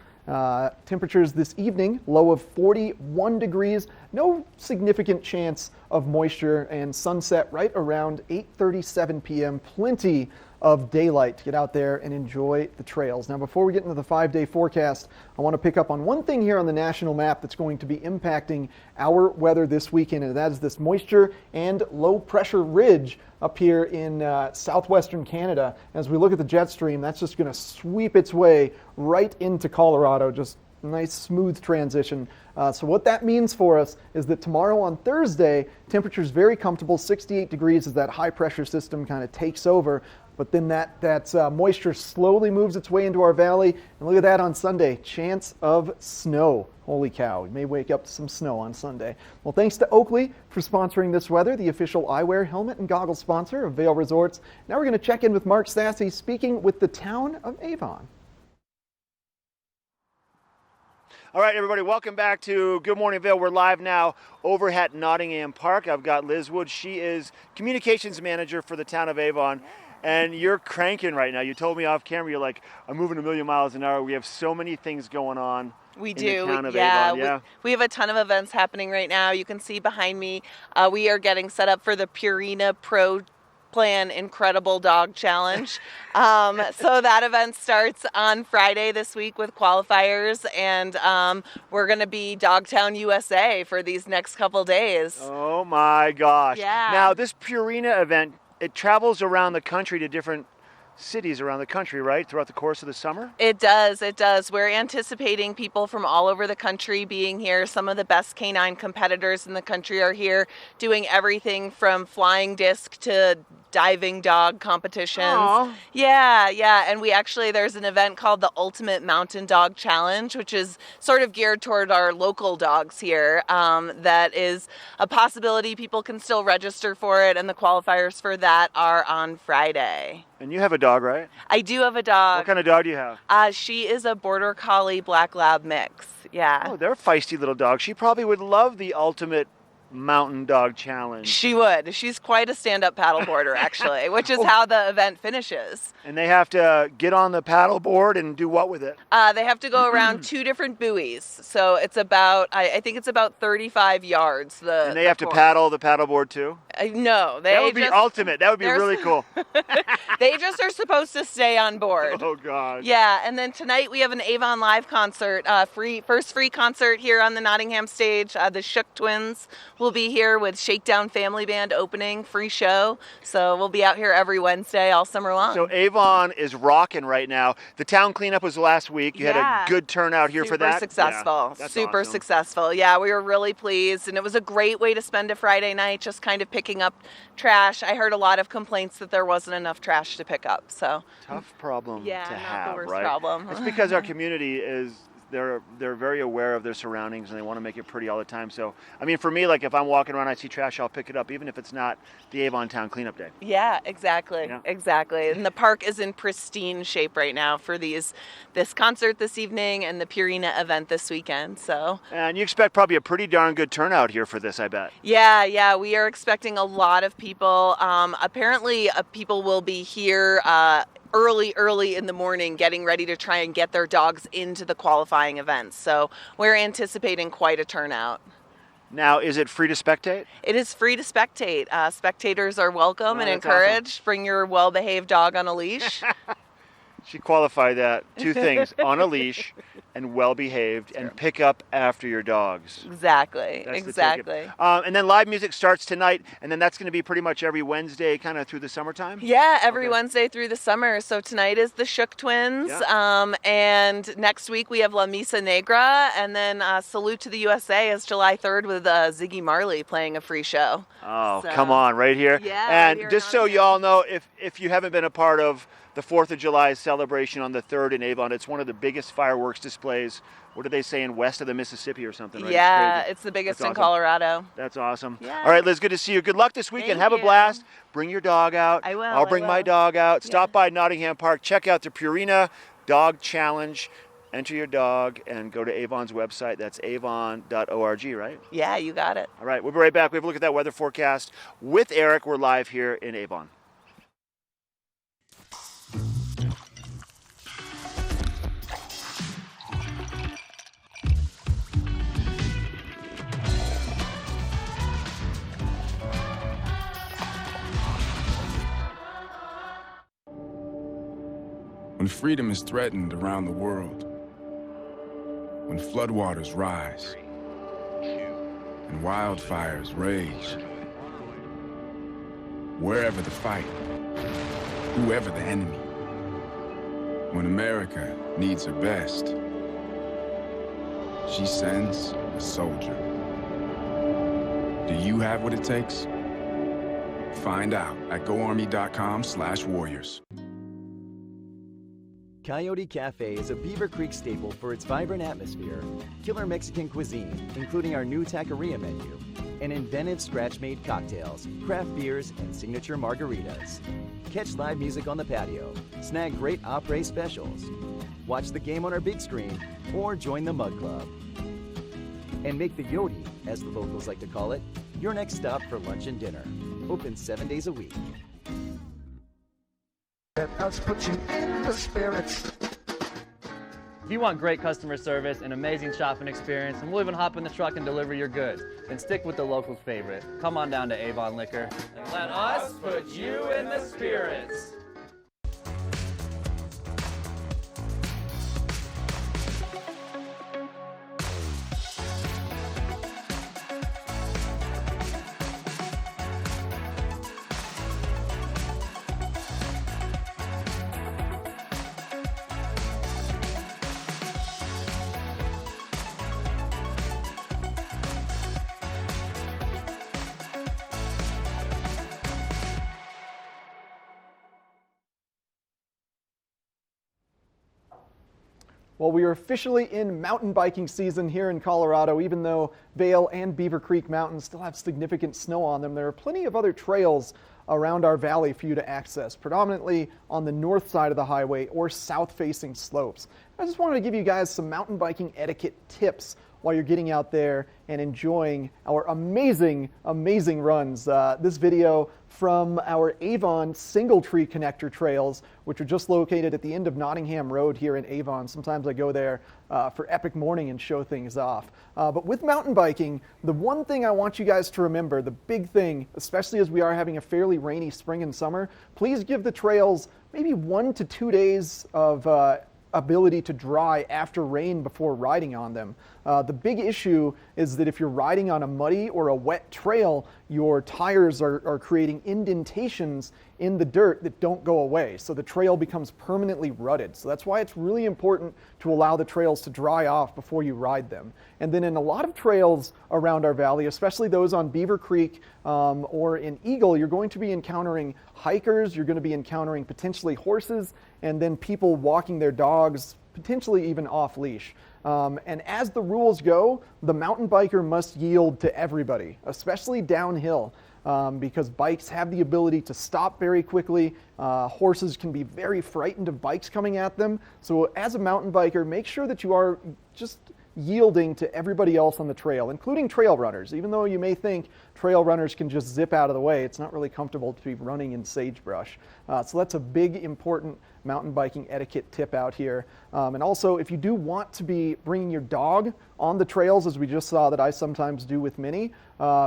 Temperatures this evening, low of 41 degrees, no significant chance of moisture, and sunset right around 8:37 p.m. Plenty of daylight to get out there and enjoy the trails. Now, before we get into the 5-day forecast, I want to pick up on one thing here on the national map that's going to be impacting our weather this weekend, and that is this moisture and low pressure ridge up here in southwestern Canada. As we look at the jet stream, that's just going to sweep its way right into Colorado. Just nice smooth transition. So what that means for us is that tomorrow on Thursday, temperatures very comfortable, 68 degrees as that high pressure system kind of takes over. But then that moisture slowly moves its way into our valley. And look at that on Sunday, chance of snow. Holy cow, we may wake up to some snow on Sunday. Well, thanks to Oakley for sponsoring this weather, the official eyewear, helmet, and goggle sponsor of Vail Resorts. Now we're going to check in with Mark Sassy speaking with the town of Avon. All right, everybody, welcome back to Good Morning Vail. We're live now over at Nottingham Park. I've got Liz Wood. She is communications manager for the town of Avon. And you're cranking right now. You told me off camera, you're like, I'm moving a million miles an hour. We have so many things going on. We in do. The town of Avon. Yeah. We have a ton of events happening right now. You can see behind me, we are getting set up for the Purina Pro Plan Incredible Dog Challenge. So that event starts on Friday this week with qualifiers, and we're going to be Dogtown, USA for these next couple days. Oh my gosh. Yeah. Now, this Purina event, it travels around the country to different cities around the country, right, throughout the course of the summer? It does. We're anticipating people from all over the country being here. Some of the best canine competitors in the country are here doing everything from flying disc to diving dog competitions. Aww. Yeah. And there's an event called the Ultimate Mountain Dog Challenge, which is sort of geared toward our local dogs here. That is a possibility. People can still register for it, and the qualifiers for that are on Friday. And you have a dog, right? I do have a dog. What kind of dog do you have? She is a Border Collie Black Lab mix. Yeah. Oh, they're a feisty little dog. She probably would love the Ultimate Mountain Dog Challenge. She would. She's quite a stand-up paddleboarder, actually, which is how the event finishes. And they have to get on the paddleboard and do what with it? They have to go around 2 different buoys. So it's about, I think it's about 35 yards. And they have to paddle the paddleboard too? No. That would be ultimate. That would be really cool. They just are supposed to stay on board. Oh, God. Yeah, and then tonight we have an Avon Live concert, first free concert here on the Nottingham stage. The Shook Twins will be here with Shakedown Family Band opening, free show. So we'll be out here every Wednesday all summer long. So Avon is rocking right now. The town cleanup was last week. You had a good turnout here for that. Successful. Yeah, Super awesome. Successful. Yeah, we were really pleased, and it was a great way to spend a Friday night, just kind of picking up trash. I heard a lot of complaints that there wasn't enough trash to pick up. So tough problem to have, the worst right? problem. It's because our community is they're very aware of their surroundings and they want to make it pretty all the time. So, I mean, for me, like if I'm walking around, I see trash, I'll pick it up, even if it's not the Avon Town Cleanup Day. Yeah, exactly. Yeah. Exactly. And the park is in pristine shape right now for this concert this evening and the Purina event this weekend. So. And you expect probably a pretty darn good turnout here for this, I bet. Yeah, we are expecting a lot of people. Apparently, people will be here early in the morning getting ready to try and get their dogs into the qualifying events. So we're anticipating quite a turnout. Now, is it free to spectate? It is free to spectate. Spectators are welcome and that's encouraged. awesome. Bring your well-behaved dog on a leash. She qualified that. 2 things, on a leash and well-behaved, and pick up after your dogs. Exactly, That's the exactly. ticket. And then live music starts tonight, and then that's going to be pretty much every Wednesday kind of through the summertime? Yeah, every Wednesday through the summer. So tonight is the Shook Twins, and next week we have La Misa Negra, and then Salute to the USA is July 3rd with Ziggy Marley playing a free show. Oh, So- come on, right here. Yeah, and right here just so y'all know, if you haven't been a part of the 4th of July celebration on the 3rd in Avon, it's one of the biggest fireworks displays. What are they saying, west of the Mississippi or something, right? Yeah, crazy. it's the biggest That's in awesome. Colorado. That's awesome. Yeah. All right, Liz, good to see you. Good luck this weekend. Thank Have a you. blast. Bring your dog out. I will, I'll bring I my will. dog out. Stop by Nottingham Park. Check out the Purina Dog Challenge. Enter your dog and go to Avon's website. That's avon.org, right? Yeah, you got it. All right, we'll be right back. We have a look at that weather forecast with Eric. We're live here in Avon. When freedom is threatened around the world, when floodwaters rise and wildfires rage, wherever the fight, whoever the enemy, when America needs her best, she sends a soldier. Do you have what it takes? Find out at goarmy.com/warriors. Coyote Cafe is a Beaver Creek staple for its vibrant atmosphere, killer Mexican cuisine, including our new taqueria menu, and inventive scratch-made cocktails, craft beers, and signature margaritas. Catch live music on the patio, snag great après specials, watch the game on our big screen, or join the Mug Club. And make the Yodi, as the locals like to call it, your next stop for lunch and dinner. Open 7 days a week. Let us put you in the spirits. If you want great customer service and amazing shopping experience, and we'll even hop in the truck and deliver your goods, then stick with the local favorite. Come on down to Avon Liquor. And let us put you in the spirits. Well, we are officially in mountain biking season here in Colorado. Even though Vail and Beaver Creek Mountains still have significant snow on them, there are plenty of other trails around our valley for you to access, predominantly on the north side of the highway or south-facing slopes. I just wanted to give you guys some mountain biking etiquette tips while you're getting out there and enjoying our amazing, amazing runs. This video from our Avon Single Tree Connector trails, which are just located at the end of Nottingham Road here in Avon. Sometimes I go there for epic morning and show things off. But with mountain biking, the one thing I want you guys to remember, the big thing, especially as we are having a fairly rainy spring and summer, please give the trails maybe 1 to 2 days of ability to dry after rain before riding on them. The big issue is that if you're riding on a muddy or a wet trail, your tires are creating indentations in the dirt that don't go away. So the trail becomes permanently rutted. So that's why it's really important to allow the trails to dry off before you ride them. And then in a lot of trails around our valley, especially those on Beaver Creek or in Eagle, you're going to be encountering hikers, you're going to be encountering potentially horses, and then people walking their dogs, potentially even off leash. And as the rules go, the mountain biker must yield to everybody, especially downhill. Because bikes have the ability to stop very quickly. Horses can be very frightened of bikes coming at them. So as a mountain biker, make sure that you are just yielding to everybody else on the trail, including trail runners. Even though you may think trail runners can just zip out of the way, it's not really comfortable to be running in sagebrush. So that's a big, important mountain biking etiquette tip out here. And also, if you do want to be bringing your dog on the trails, as we just saw that I sometimes do with Minnie,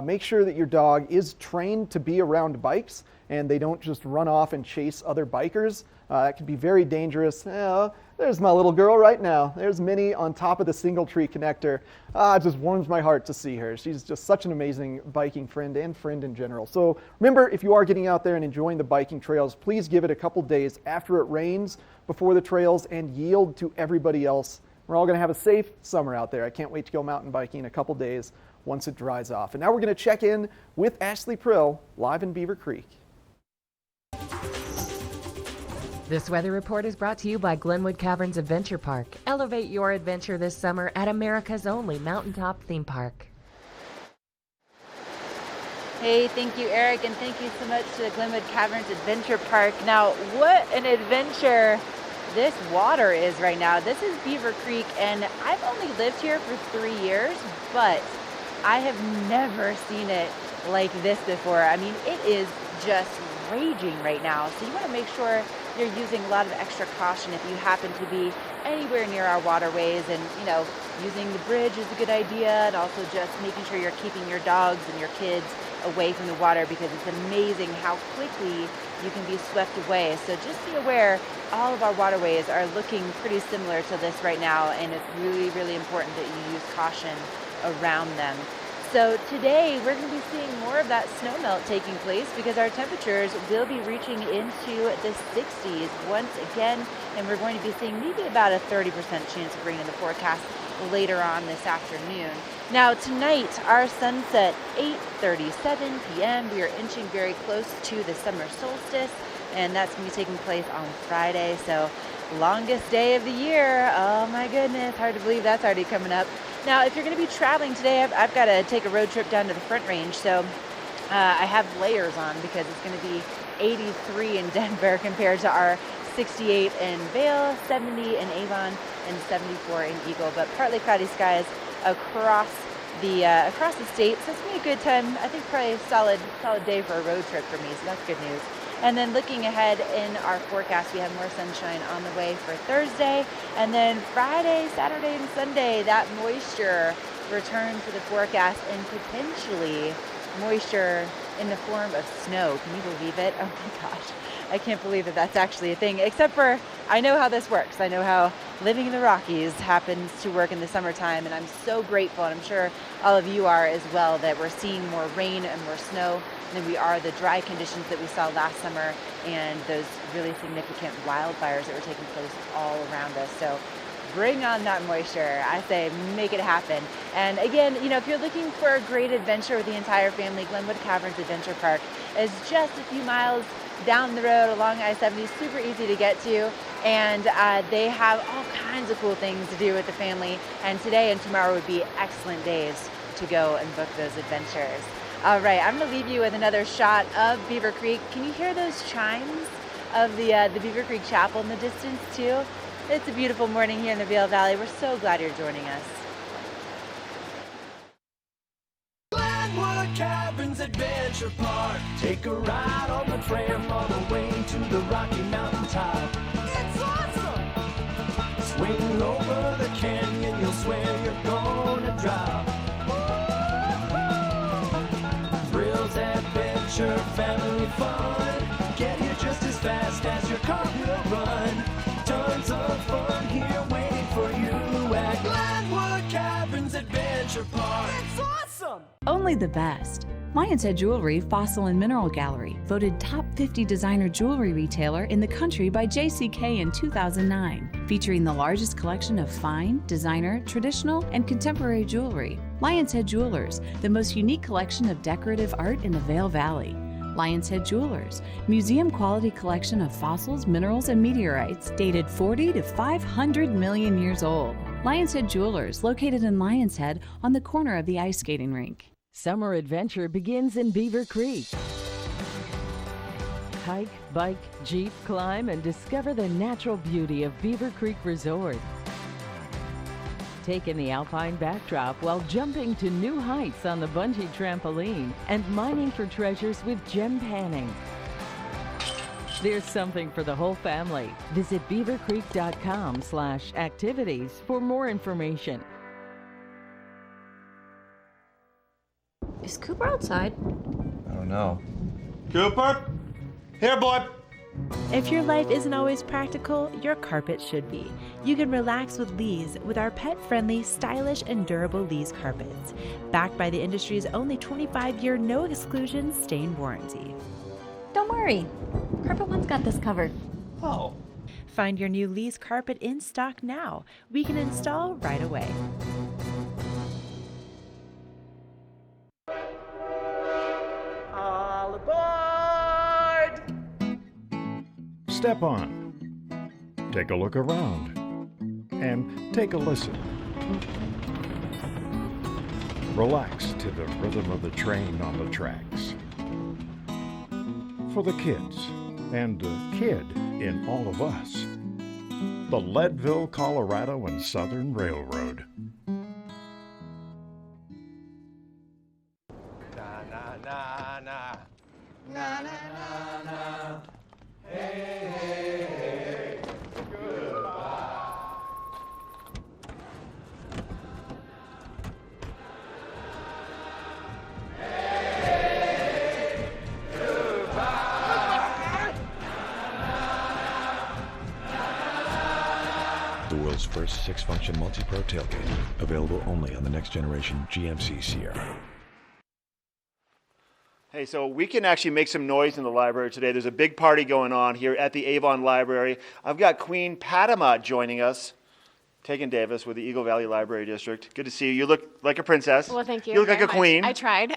make sure that your dog is trained to be around bikes and they don't just run off and chase other bikers. That can be very dangerous. There's my little girl right now. There's Minnie on top of the single tree connector. It just warms my heart to see her. She's just such an amazing biking friend and friend in general. So remember, if you are getting out there and enjoying the biking trails, please give it a couple days after it rains before the trails and yield to everybody else. We're all going to have a safe summer out there. I can't wait to go mountain biking in a couple days once it dries off. And now we're going to check in with Ashley Prill live in Beaver Creek. This weather report is brought to you by Glenwood Caverns Adventure Park. Elevate your adventure this summer at America's only mountaintop theme park. Hey, thank you, Eric, and thank you so much to the Glenwood Caverns Adventure Park. Now, what an adventure this water is right now. This is Beaver Creek, and I've only lived here for 3 years, but I have never seen it like this before. I mean, it is just raging right now, so you want to make sure you're using a lot of extra caution if you happen to be anywhere near our waterways, and using the bridge is a good idea, and also just making sure you're keeping your dogs and your kids away from the water, because it's amazing how quickly you can be swept away. So just be aware, all of our waterways are looking pretty similar to this right now, and it's really, really important that you use caution around them. So today we're going to be seeing more of that snow melt taking place, because our temperatures will be reaching into the 60s once again, and we're going to be seeing maybe about a 30% chance of rain in the forecast later on this afternoon. Now tonight, our sunset 8:37 p.m. We are inching very close to the summer solstice, and that's going to be taking place on Friday. So longest day of the year. Oh my goodness, hard to believe that's already coming up. Now, if you're going to be traveling today, I've got to take a road trip down to the Front Range, so I have layers on because it's going to be 83 in Denver compared to our 68 in Vail, 70 in Avon, and 74 in Eagle. But partly cloudy skies across the state, so it's going to be a good time. I think probably a solid day for a road trip for me, so that's good news. And then looking ahead in our forecast, we have more sunshine on the way for Thursday. And then Friday, Saturday, and Sunday, that moisture returns to the forecast, and potentially moisture in the form of snow. Can you believe it? Oh my gosh. I can't believe that that's actually a thing, except for I know how this works. I know how living in the Rockies happens to work in the summertime, and I'm so grateful, and I'm sure all of you are as well, that we're seeing more rain and more snow than we are the dry conditions that we saw last summer and those really significant wildfires that were taking place all around us. So bring on that moisture. I say make it happen. And again, if you're looking for a great adventure with the entire family, Glenwood Caverns Adventure Park is just a few miles down the road along I-70, super easy to get to, and they have all kinds of cool things to do with the family, and today and tomorrow would be excellent days to go and book those adventures. All right, I'm going to leave you with another shot of Beaver Creek. Can you hear those chimes of the Beaver Creek Chapel in the distance too? It's a beautiful morning here in the Vail Valley. We're so glad you're joining us. Glenwood Caverns Adventure Park. Take a ride on the tram all the way to the Rocky Mountain top. It's awesome! Swing over the canyon, you'll swear you're gonna drop. Thrills, adventure, family fun. Get here just as fast as your car will run. Tons of fun here waiting for you at Glenwood Caverns Adventure Park. It's awesome! Only the best. Lion's Head Jewelry Fossil and Mineral Gallery, voted top 50 designer jewelry retailer in the country by JCK in 2009, featuring the largest collection of fine, designer, traditional, and contemporary jewelry. Lion's Head Jewelers, the most unique collection of decorative art in the Vail Valley. Lion's Head Jewelers, museum quality collection of fossils, minerals, and meteorites dated 40 to 500 million years old. Lion's Head Jewelers, located in Lion's Head on the corner of the ice skating rink. Summer adventure begins in Beaver Creek. Hike, bike, jeep, climb, and discover the natural beauty of Beaver Creek Resort. Take in the alpine backdrop while jumping to new heights on the bungee trampoline and mining for treasures with gem panning. There's something for the whole family. Visit beavercreek.com/activities for more information. Is Cooper outside? I don't know. Cooper? Here, boy. If your life isn't always practical, your carpet should be. You can relax with Lee's with our pet-friendly, stylish, and durable Lee's carpets. Backed by the industry's only 25-year no-exclusion stain warranty. Don't worry. Carpet One's got this covered. Oh. Find your new Lee's carpet in stock now. We can install right away. All aboard! Step on. Take a look around. And take a listen. Relax to the rhythm of the train on the tracks. For the kids, and the kid in all of us. The Leadville, Colorado and Southern Railroad. Na na na na. Na na na na. Hey, hey, hey. Goodbye. The world's first 6-function multi-pro tailgate, available only on the next generation GMC Sierra. Hey, so we can actually make some noise in the library today. There's a big party going on here at the Avon Library. I've got Queen Padma joining us, Tegan Davis with the Eagle Valley Library District. Good to see you. You look like a princess. Well, thank you. You look like very a queen. much. I tried.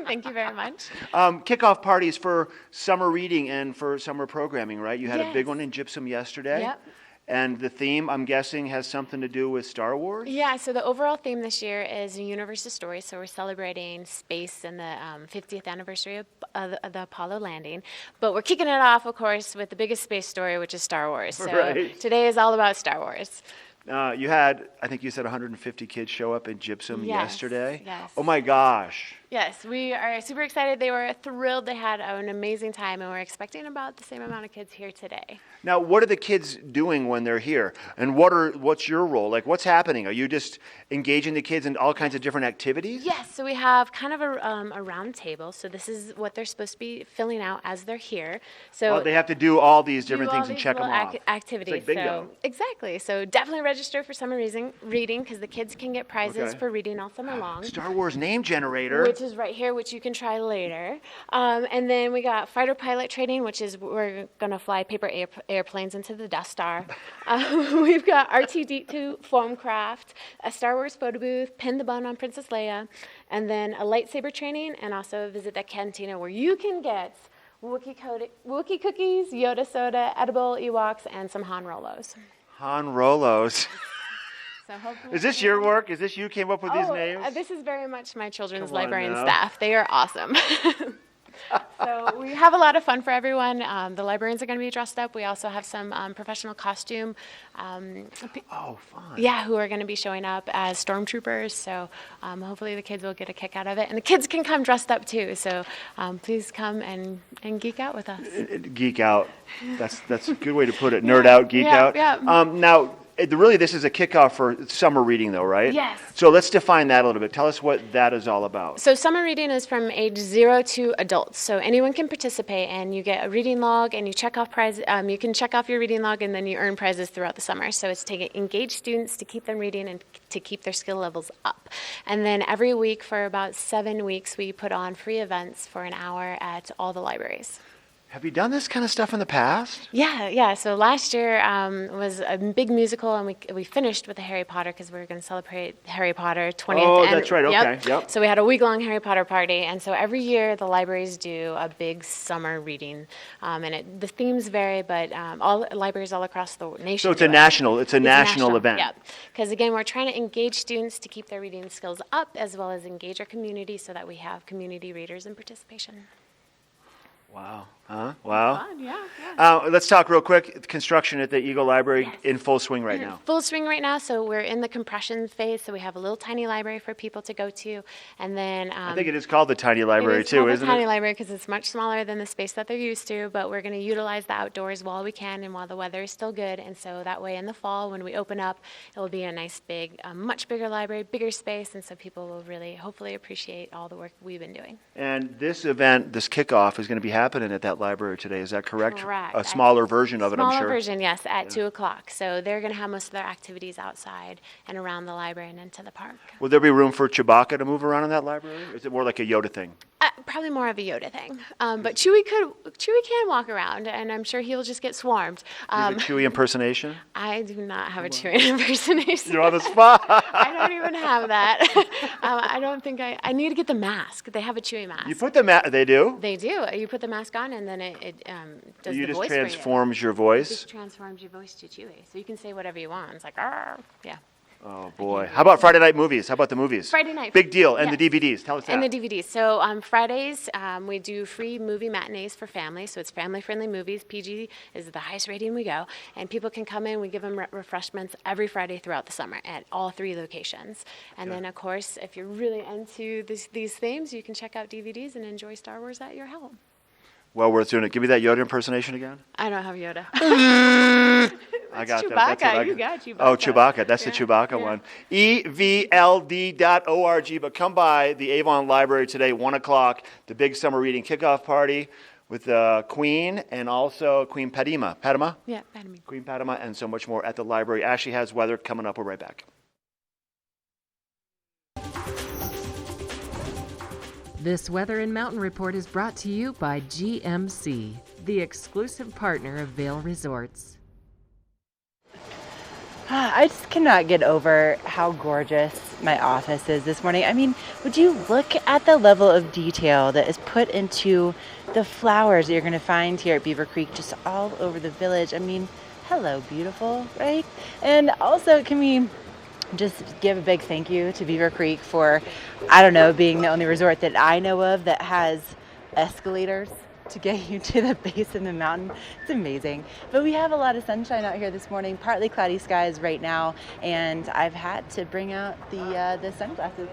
Thank you very much. Kickoff parties for summer reading and for summer programming, right? You had a big Yes. one in Gypsum yesterday. Yep. And the theme, I'm guessing, has something to do with Star Wars? Yeah, so the overall theme this year is a universe of stories. So we're celebrating space and the 50th anniversary of the Apollo landing. But we're kicking it off, of course, with the biggest space story, which is Star Wars. So Right. today is all about Star Wars. You had, I think you said 150 kids show up in Gypsum Yes, yesterday. yes. Oh my gosh. Yes, we are super excited. They were thrilled. They had an amazing time, and we're expecting about the same amount of kids here today. Now, what are the kids doing when they're here? And what's your role? Like, what's happening? Are you just engaging the kids in all kinds of different activities? Yes, so we have kind of a round table. So this is what they're supposed to be filling out as they're here. So They have to do all these different do all things and these check them little off. activities. It's like bingo. So exactly. So definitely register for summer reading because the kids can get prizes Okay. for reading all summer long. Star Wars name generator. Which is right here, which you can try later. And then we got fighter pilot training, which is we're going to fly paper airplanes into the Death Star. We've got R2-D2 foam craft, a Star Wars photo booth, pin the bun on Princess Leia, and then a lightsaber training, and also visit the cantina where you can get Wookiee cookies, Yoda soda, edible Ewoks, and some Han Rolos. Han Rolos. So hopefully Is this your work? Is this you came up with these names? This is very much my children's Come on librarian now. staff. They are awesome. So we have a lot of fun for everyone. The librarians are going to be dressed up. We also have some professional costume. Fun. Yeah, who are going to be showing up as stormtroopers. So hopefully the kids will get a kick out of it. And the kids can come dressed up too. So please come and geek out with us. Geek out. That's a good way to put it. Nerd out, geek out. Yeah. Now, really, this is a kickoff for summer reading, though, right? Yes. So let's define that a little bit. Tell us what that is all about. So summer reading is from age 0 to adults. So anyone can participate, and you get a reading log, and you check off you can check off your reading log, and then you earn prizes throughout the summer. So it's to engage students, to keep them reading, and to keep their skill levels up. And then every week for about 7 weeks, we put on free events for an hour at all the libraries. Have you done this kind of stuff in the past? Yeah. So last year was a big musical, and we finished with the Harry Potter because we were going to celebrate Harry Potter 20th. Oh, that's right. Okay. Yep. So we had a week-long Harry Potter party, and so every year the libraries do a big summer reading, and the themes vary, but all libraries all across the nation. So it's a national event. Yeah, because again, we're trying to engage students to keep their reading skills up, as well as engage our community so that we have community readers and participation. Wow. Wow. Fun, yeah. Let's talk real quick. Construction at the Eagle Library in full swing right now. Full swing right now. So we're in the compression phase. So we have a little tiny library for people to go to, and then I think it is called the tiny library too, isn't it? Tiny library because it's much smaller than the space that they're used to. But we're going to utilize the outdoors while we can and while the weather is still good. And so that way, in the fall when we open up, it will be a nice big, much bigger library, bigger space, and so people will really hopefully appreciate all the work we've been doing. And this event, this kickoff, is going to be happening at that library today. Is that correct? Correct. A smaller version of it, I'm sure. Smaller version, yes, at 2 o'clock. So they're going to have most of their activities outside and around the library and into the park. Will there be room for Chewbacca to move around in that library? Or is it more like a Yoda thing? Probably more of a Yoda thing. But Chewie can walk around, and I'm sure he'll just get swarmed. Do you have a Chewie impersonation? I do not have a Chewie impersonation. You're on the spot. I don't even have that. I don't think I need to get the mask. They have a Chewie mask. You put the mask. They do? They do. You put the mask on, and then it does you the just voice transforms for your you. voice? It just transforms your voice to Chewie. So you can say whatever you want. It's like, "Arr." Yeah. Oh, boy. How about Friday night movies? How about the movies? Friday night. Big deal. And Yes. the DVDs. Tell us that. And the DVDs. So Fridays, we do free movie matinees for families. So it's family-friendly movies. PG is the highest rating we go. And people can come in. We give them refreshments every Friday throughout the summer at all 3 locations. And then, of course, if you're really into these themes, you can check out DVDs and enjoy Star Wars at your home. Well worth doing it. Give me that Yoda impersonation again. I don't have Yoda. I got Chewbacca. that. That's what You got Chewbacca. Oh, Chewbacca. That's the Chewbacca one. EVLD.org. But come by the Avon Library today, 1 o'clock, the big summer reading kickoff party with Queen and also Queen Padma. Padma? Yeah, Padma. Queen Padma and so much more at the library. Ashley has weather coming up. We're right back. This Weather and Mountain Report is brought to you by GMC, the exclusive partner of Vail Resorts. I just cannot get over how gorgeous my office is this morning. I mean, would you look at the level of detail that is put into the flowers that you're going to find here at Beaver Creek, just all over the village. I mean, hello, beautiful, right? And also, can we just give a big thank you to Beaver Creek for, I don't know, being the only resort that I know of that has escalators to get you to the base of the mountain. It's amazing. But we have a lot of sunshine out here this morning, partly cloudy skies right now, and I've had to bring out the sunglasses.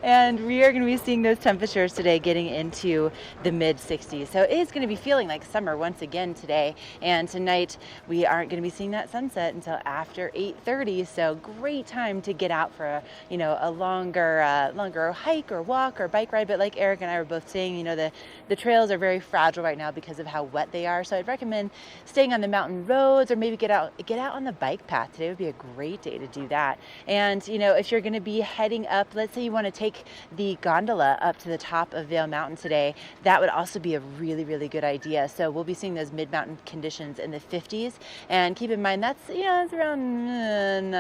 And we are going to be seeing those temperatures today getting into the mid 60s. So it is going to be feeling like summer once again today. And tonight we aren't going to be seeing that sunset until after 8:30. So great time to get out for a longer hike or walk or bike ride. But like Eric and I were both saying, the trails are very fragile right now because of how wet they are. So I'd recommend staying on the mountain roads or maybe get out on the bike path. Today would be a great day to do that. And if you're going to be heading up, let's say you want to take the gondola up to the top of Vail Mountain today, that would also be a really, really good idea. So we'll be seeing those mid-mountain conditions in the 50s. And keep in mind that's it's around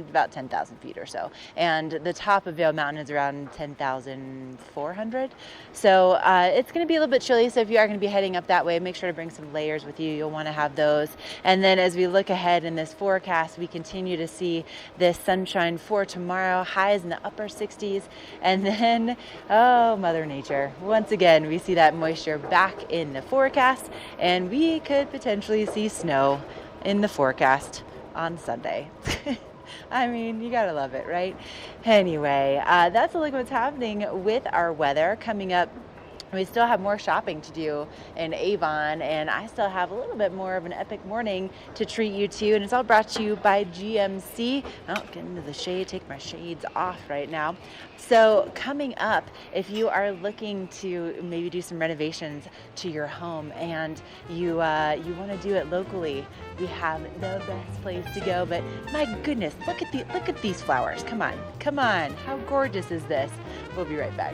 about 10,000 feet or so. And the top of Vail Mountain is around 10,400. So it's going to be a little bit chilly, so if you are going to be heading up that way, make sure to bring some layers with you. You'll want to have those. And then as we look ahead in this forecast, we continue to see this sunshine for tomorrow, highs in the upper 60s. And then, oh, Mother Nature. Once again, we see that moisture back in the forecast, and we could potentially see snow in the forecast on Sunday. I mean, you gotta love it, right? Anyway, that's a look at what's happening with our weather. Coming up, we still have more shopping to do in Avon, and I still have a little bit more of an epic morning to treat you to, and it's all brought to you by GMC. I'll get into the shade, take my shades off right now. So coming up, if you are looking to maybe do some renovations to your home and you want to do it locally, we have the best place to go. But my goodness, look at these flowers. Come on, how gorgeous is this? We'll be right back.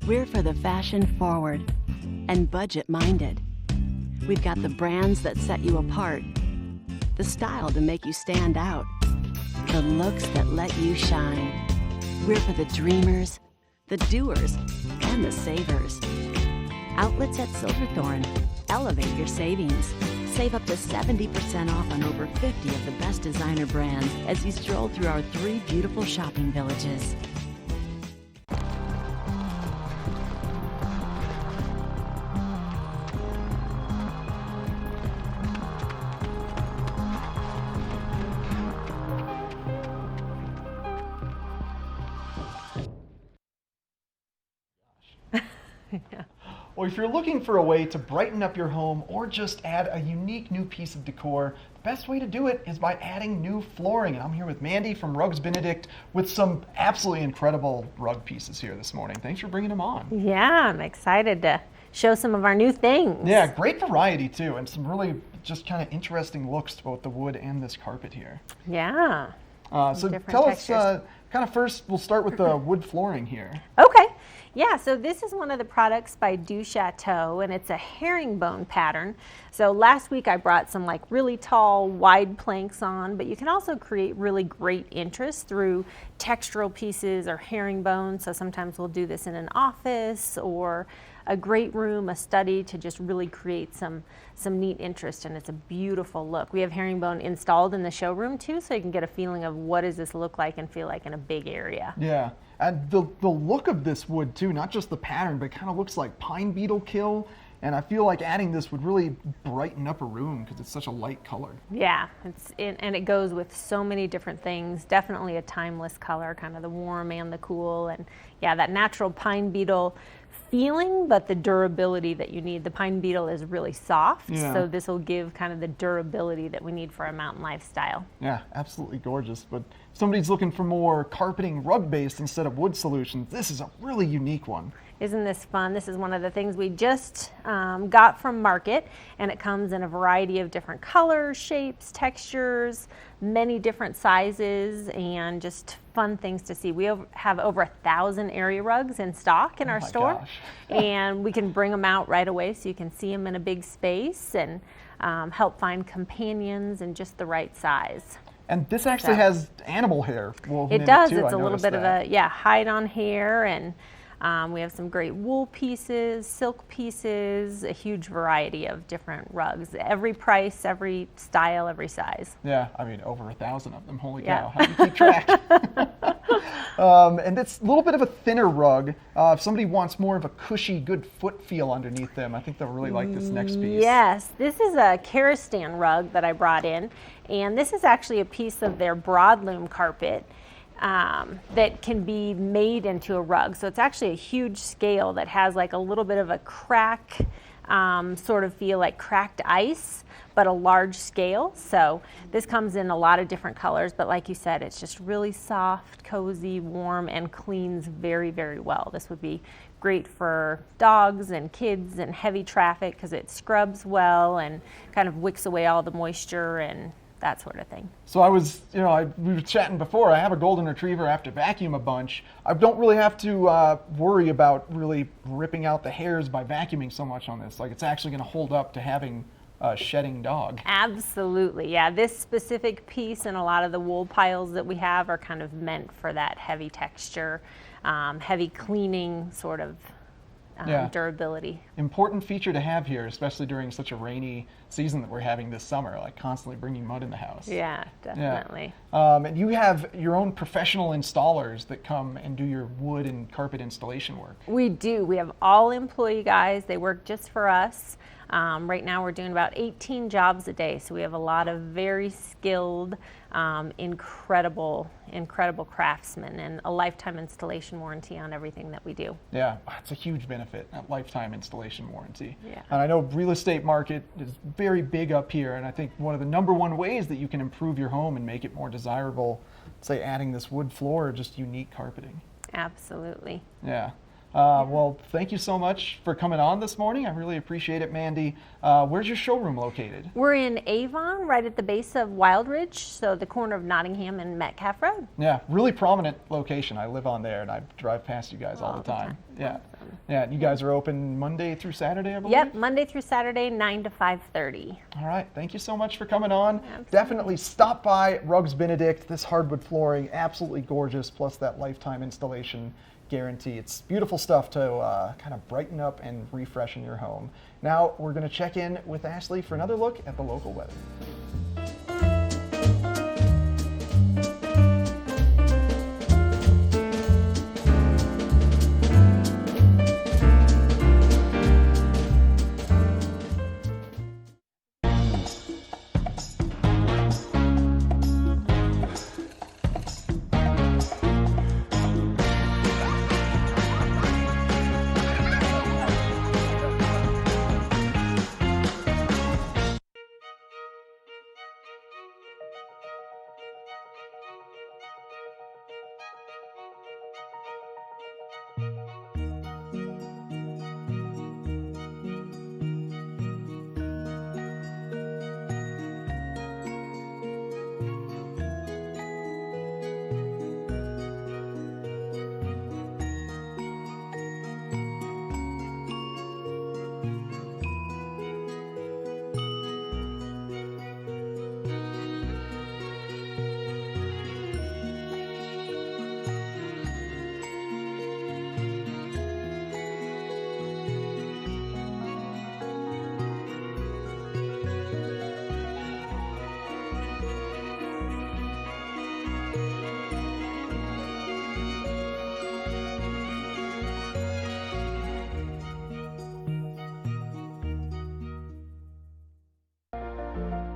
We're for the fashion forward and budget minded. We've got the brands that set you apart, the style to make you stand out, the looks that let you shine. We're for the dreamers, the doers, and the savers. Outlets at Silverthorne. Elevate your savings. Save up to 70% off on over 50 of the best designer brands as you stroll through our 3 beautiful shopping villages. Well, if you're looking for a way to brighten up your home or just add a unique new piece of decor, the best way to do it is by adding new flooring. And I'm here with Mandy from Rugs Benedict with some absolutely incredible rug pieces here this morning. Thanks for bringing them on. Yeah, I'm excited to show some of our new things. Yeah, great variety too, and some really just kind of interesting looks to both the wood and this carpet here. Yeah. So tell us, kind of first, we'll start with the wood flooring here. Okay. Yeah, so this is one of the products by Du Chateau, and it's a herringbone pattern. So last week I brought some like really tall, wide planks on, but you can also create really great interest through textural pieces or herringbone. So sometimes we'll do this in an office or a great room, a study, to just really create some neat interest, and it's a beautiful look. We have herringbone installed in the showroom too, so you can get a feeling of what does this look like and feel like in a big area. Yeah, and the look of this wood too, not just the pattern, but it kind of looks like pine beetle kill, and I feel like adding this would really brighten up a room because it's such a light color. Yeah, and it goes with so many different things. Definitely a timeless color, kind of the warm and the cool, and yeah, that natural pine beetle feeling, but the durability that you need. The pine beetle is really soft, so this will give kind of the durability that we need for a mountain lifestyle. Yeah, absolutely gorgeous. But if somebody's looking for more carpeting rug-based instead of wood solutions, this is a really unique one. Isn't this fun? This is one of the things we just got from market, and it comes in a variety of different colors, shapes, textures, many different sizes, and just fun things to see. We have over 1,000 area rugs in stock in our store, and we can bring them out right away so you can see them in a big space and help find companions in just the right size. And this actually has animal hair woven in it does. too. It's a little bit of a hide-on hair, and we have some great wool pieces, silk pieces, a huge variety of different rugs. Every price, every style, every size. Yeah, I mean, over 1,000 of them. Holy cow, how do you keep track? And it's a little bit of a thinner rug. If somebody wants more of a cushy, good foot feel underneath them, I think they'll really like this next piece. Yes, this is a Karistan rug that I brought in, and this is actually a piece of their broadloom carpet that can be made into a rug. So it's actually a huge scale that has like a little bit of a crack, sort of feel like cracked ice, but a large scale. So this comes in a lot of different colors, but like you said, it's just really soft, cozy, warm, and cleans very, very well. This would be great for dogs and kids and heavy traffic because it scrubs well and kind of wicks away all the moisture and that sort of thing. So I was, we were chatting before, I have a golden retriever, I have to vacuum a bunch. I don't really have to worry about really ripping out the hairs by vacuuming so much on this. Like, it's actually going to hold up to having a shedding dog. Absolutely, yeah. This specific piece and a lot of the wool piles that we have are kind of meant for that heavy texture, heavy cleaning sort of durability. Important feature to have here, especially during such a rainy season that we're having this summer, like constantly bringing mud in the house. Yeah, definitely. And you have your own professional installers that come and do your wood and carpet installation work. We do. We have all employee guys. They work just for us. Right now we're doing about 18 jobs a day, so we have a lot of very skilled, incredible craftsmen, and a lifetime installation warranty on everything that we do. Yeah, it's a huge benefit, that lifetime installation warranty. Yeah. And I know real estate market is very big up here, and I think one of the #1 ways that you can improve your home and make it more desirable, say adding this wood floor or just unique carpeting. Absolutely. Yeah. Well, thank you so much for coming on this morning. I really appreciate it, Mandy. Where's your showroom located? We're in Avon, right at the base of Wild Ridge, so the corner of Nottingham and Metcalf Road. Yeah, really prominent location. I live on there, and I drive past you guys all the time. Yeah. Yeah, you guys are open Monday through Saturday, I believe? Yep, Monday through Saturday, 9 to 5:30. All right, thank you so much for coming on. Absolutely. Definitely stop by Rugs Benedict. This hardwood flooring, absolutely gorgeous, plus that lifetime installation guarantee. It's beautiful stuff to kind of brighten up and refresh in your home. Now we're going to check in with Ashley for another look at the local weather.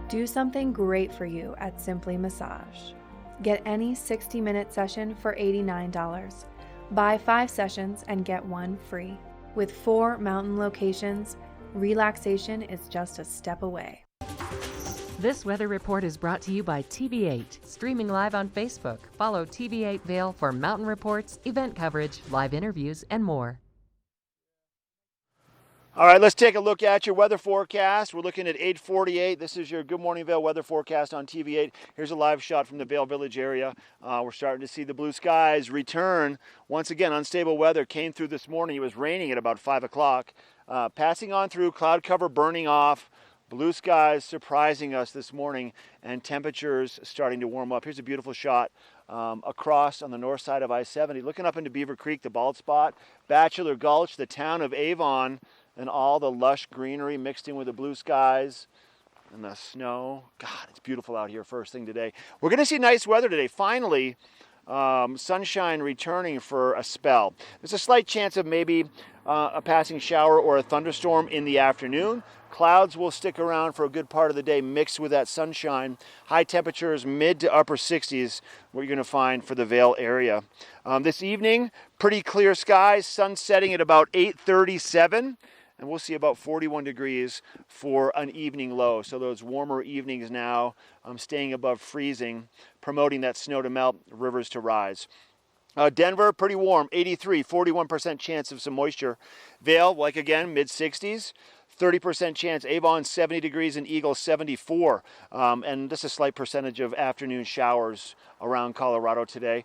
Do something great for you at Simply Massage. Get any 60-minute session for $89. Buy 5 sessions and get 1 free. With 4 mountain locations, relaxation is just a step away. This weather report is brought to you by TV8, streaming live on Facebook. Follow TV8 Vail for mountain reports, event coverage, live interviews, and more. All right, let's take a look at your weather forecast. We're looking at 8:48. This is your Good Morning Vail weather forecast on TV8. Here's a live shot from the Vail Village area. We're starting to see the blue skies return. Once again, unstable weather came through this morning. It was raining at about 5 o'clock. Passing on through, cloud cover burning off. Blue skies surprising us this morning, and temperatures starting to warm up. Here's a beautiful shot across on the north side of I-70. Looking up into Beaver Creek, the bald spot, Bachelor Gulch, the town of Avon, and all the lush greenery mixed in with the blue skies and the snow. God, it's beautiful out here first thing today. We're going to see nice weather today. Finally, sunshine returning for a spell. There's a slight chance of maybe a passing shower or a thunderstorm in the afternoon. Clouds will stick around for a good part of the day mixed with that sunshine. High temperatures, mid to upper 60s, what you're going to find for the Vail area. This evening, pretty clear skies, sun setting at about 8:37. And we'll see about 41 degrees for an evening low. So those warmer evenings now, staying above freezing, promoting that snow to melt, rivers to rise. Denver, pretty warm, 83, 41% chance of some moisture. Vail, like again, mid-60s. 30% chance. Avon 70 degrees and Eagle 74. And just a slight percentage of afternoon showers around Colorado today.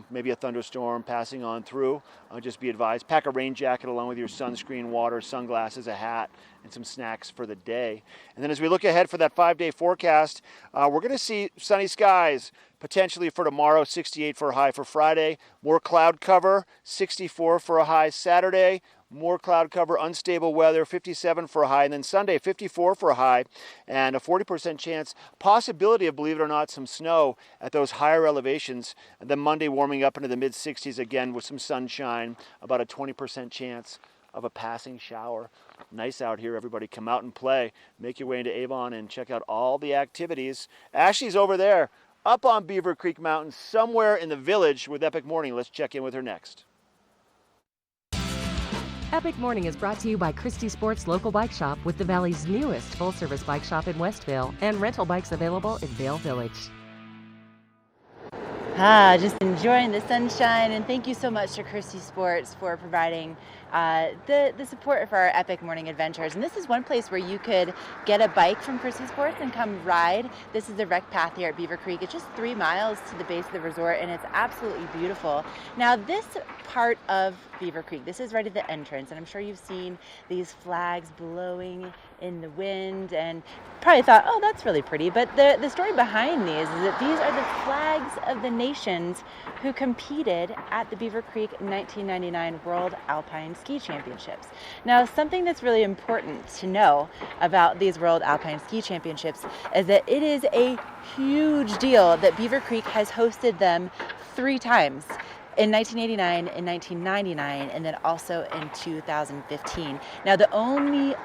Maybe a thunderstorm passing on through. Just be advised. Pack a rain jacket along with your sunscreen, water, sunglasses, a hat, and some snacks for the day. And then as we look ahead for that 5-day forecast, we're going to see sunny skies potentially for tomorrow, 68 for a high for Friday. More cloud cover, 64 for a high Saturday. More cloud cover, unstable weather, 57 for a high, and then Sunday, 54 for a high, and a 40% chance, possibility of, believe it or not, some snow at those higher elevations, and then Monday warming up into the mid-60s again with some sunshine, about a 20% chance of a passing shower. Nice out here, everybody. Come out and play. Make your way into Avon and check out all the activities. Ashley's over there, up on Beaver Creek Mountain, somewhere in the village with Epic Morning. Let's check in with her next. Epic Morning is brought to you by Christie Sports Local Bike Shop, with the Valley's newest full-service bike shop in Westvale and rental bikes available in Vail Village. Just enjoying the sunshine, and thank you so much to Christie Sports for providing the support for our epic morning adventures. And this is one place where you could get a bike from Christie Sports and come ride. This is the rec path here at Beaver Creek. It's just 3 miles to the base of the resort, and it's absolutely beautiful. Now, this part of Beaver Creek, this is right at the entrance, and I'm sure you've seen these flags blowing in the wind and probably thought, oh, that's really pretty. But the story behind these is that these are the flags of the nations who competed at the Beaver Creek 1999 World Alpine Ski Championships. Now, something that's really important to know about these World Alpine Ski Championships is that it is a huge deal that Beaver Creek has hosted them 3 times. In 1989, in 1999, and then also in 2015. Now, the only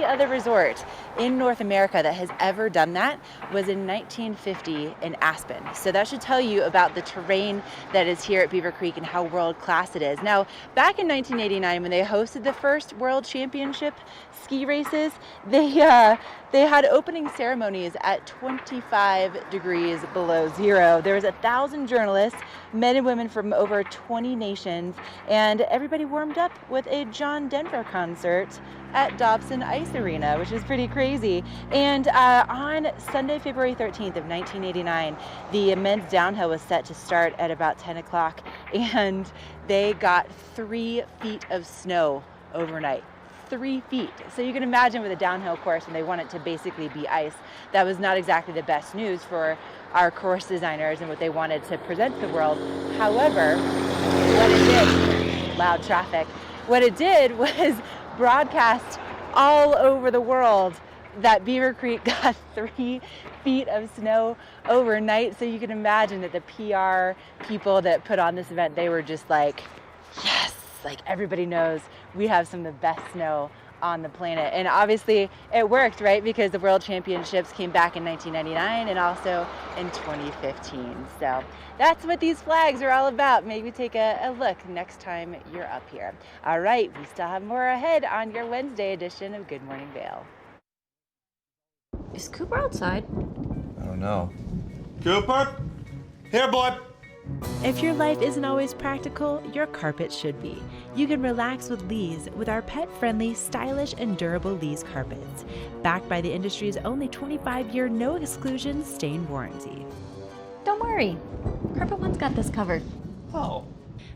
other resort in North America that has ever done that was in 1950 in Aspen. So that should tell you about the terrain that is here at Beaver Creek and how world-class it is. Now, back in 1989, when they hosted the first World Championship ski races, they had opening ceremonies at 25 degrees below zero. There was 1,000 journalists, men and women from over 20 nations, and everybody warmed up with a John Denver concert at Dobson Ice Arena, which is pretty crazy. And on Sunday, February 13th of 1989, the men's downhill was set to start at about 10 o'clock, and they got 3 feet of snow overnight. 3 feet. So you can imagine with a downhill course, and they want it to basically be ice, that was not exactly the best news for our course designers and what they wanted to present to the world. However, what it did, loud traffic, what it did was broadcast all over the world that Beaver Creek got 3 feet of snow overnight. So you can imagine that the PR people that put on this event, they were just like, yes, like everybody knows we have some of the best snow on the planet. And obviously it worked, right? Because the World Championships came back in 1999 and also in 2015. So that's what these flags are all about. Maybe take a look next time you're up here. All right, we still have more ahead on your Wednesday edition of Good Morning Vail. Is Cooper outside? I don't know. Cooper? Here, boy. If your life isn't always practical, your carpet should be. You can relax with Lee's with our pet-friendly, stylish, and durable Lee's carpets, backed by the industry's only 25-year no-exclusion stain warranty. Don't worry. Carpet One's got this covered. Oh.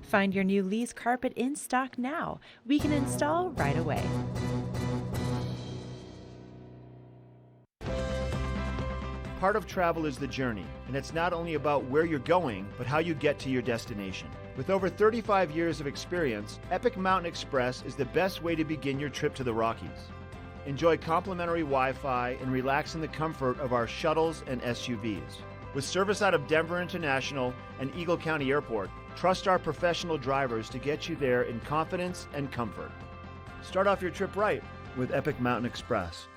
Find your new Lee's carpet in stock now. We can install right away. Part of travel is the journey, and it's not only about where you're going, but how you get to your destination. With over 35 years of experience, Epic Mountain Express is the best way to begin your trip to the Rockies. Enjoy complimentary Wi-Fi and relax in the comfort of our shuttles and SUVs. With service out of Denver International and Eagle County Airport, trust our professional drivers to get you there in confidence and comfort. Start off your trip right with Epic Mountain Express.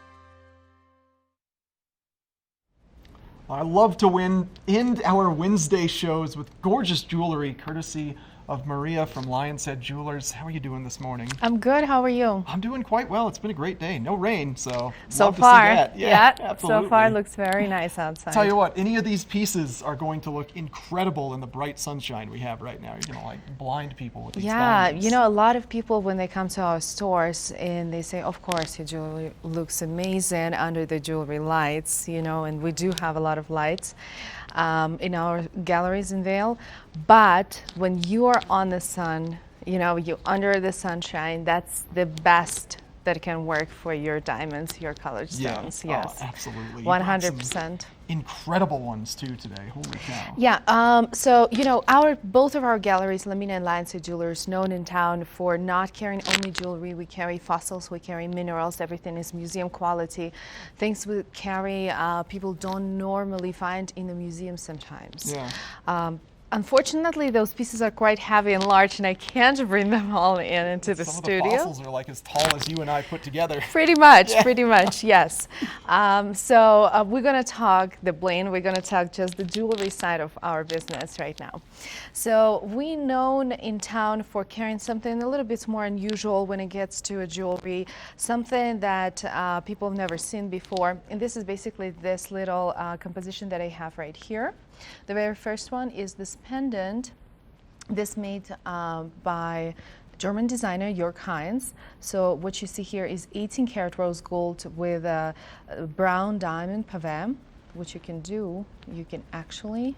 I love to end our Wednesday shows with gorgeous jewelry, courtesy of Maria from Lion's Head Jewelers. How are you doing this morning? I'm good. How are you? I'm doing quite well. It's been a great day. No rain, so so love far, to see that. yeah, absolutely. so far it looks very nice outside. Tell you what, any of these pieces are going to look incredible in the bright sunshine we have right now. You're going to like blind people with these diamonds. You know, a lot of people when they come to our stores and they say, of course, your jewelry looks amazing under the jewelry lights, you know, and we do have a lot of lights in our galleries in Vail. But when you are on the sun, you know, you under the sunshine, that's the best that can work for your diamonds, your colored stones. Yeah. Yes, oh, absolutely. 100%. Incredible ones too today. Holy cow. Yeah. So you know, both of our galleries, Lamina and Lion's Head Jewelers, known in town for not carrying only jewelry. We carry fossils. We carry minerals. Everything is museum quality. Things we carry people don't normally find in the museum sometimes. Yeah. Unfortunately, those pieces are quite heavy and large, and I can't bring them all into the Some studio. of the fossils are like as tall as you and I put together. Pretty much, pretty much, yes. So we're going to talk the bling. We're going to talk just the jewelry side of our business right now. So we're known in town for carrying something a little bit more unusual when it gets to a jewelry, something that people have never seen before. And this is basically this little composition that I have right here. The very first one is this pendant. This made by German designer Jörg Heinz. So what you see here is 18 karat rose gold with a brown diamond pavé. What you can do, you can actually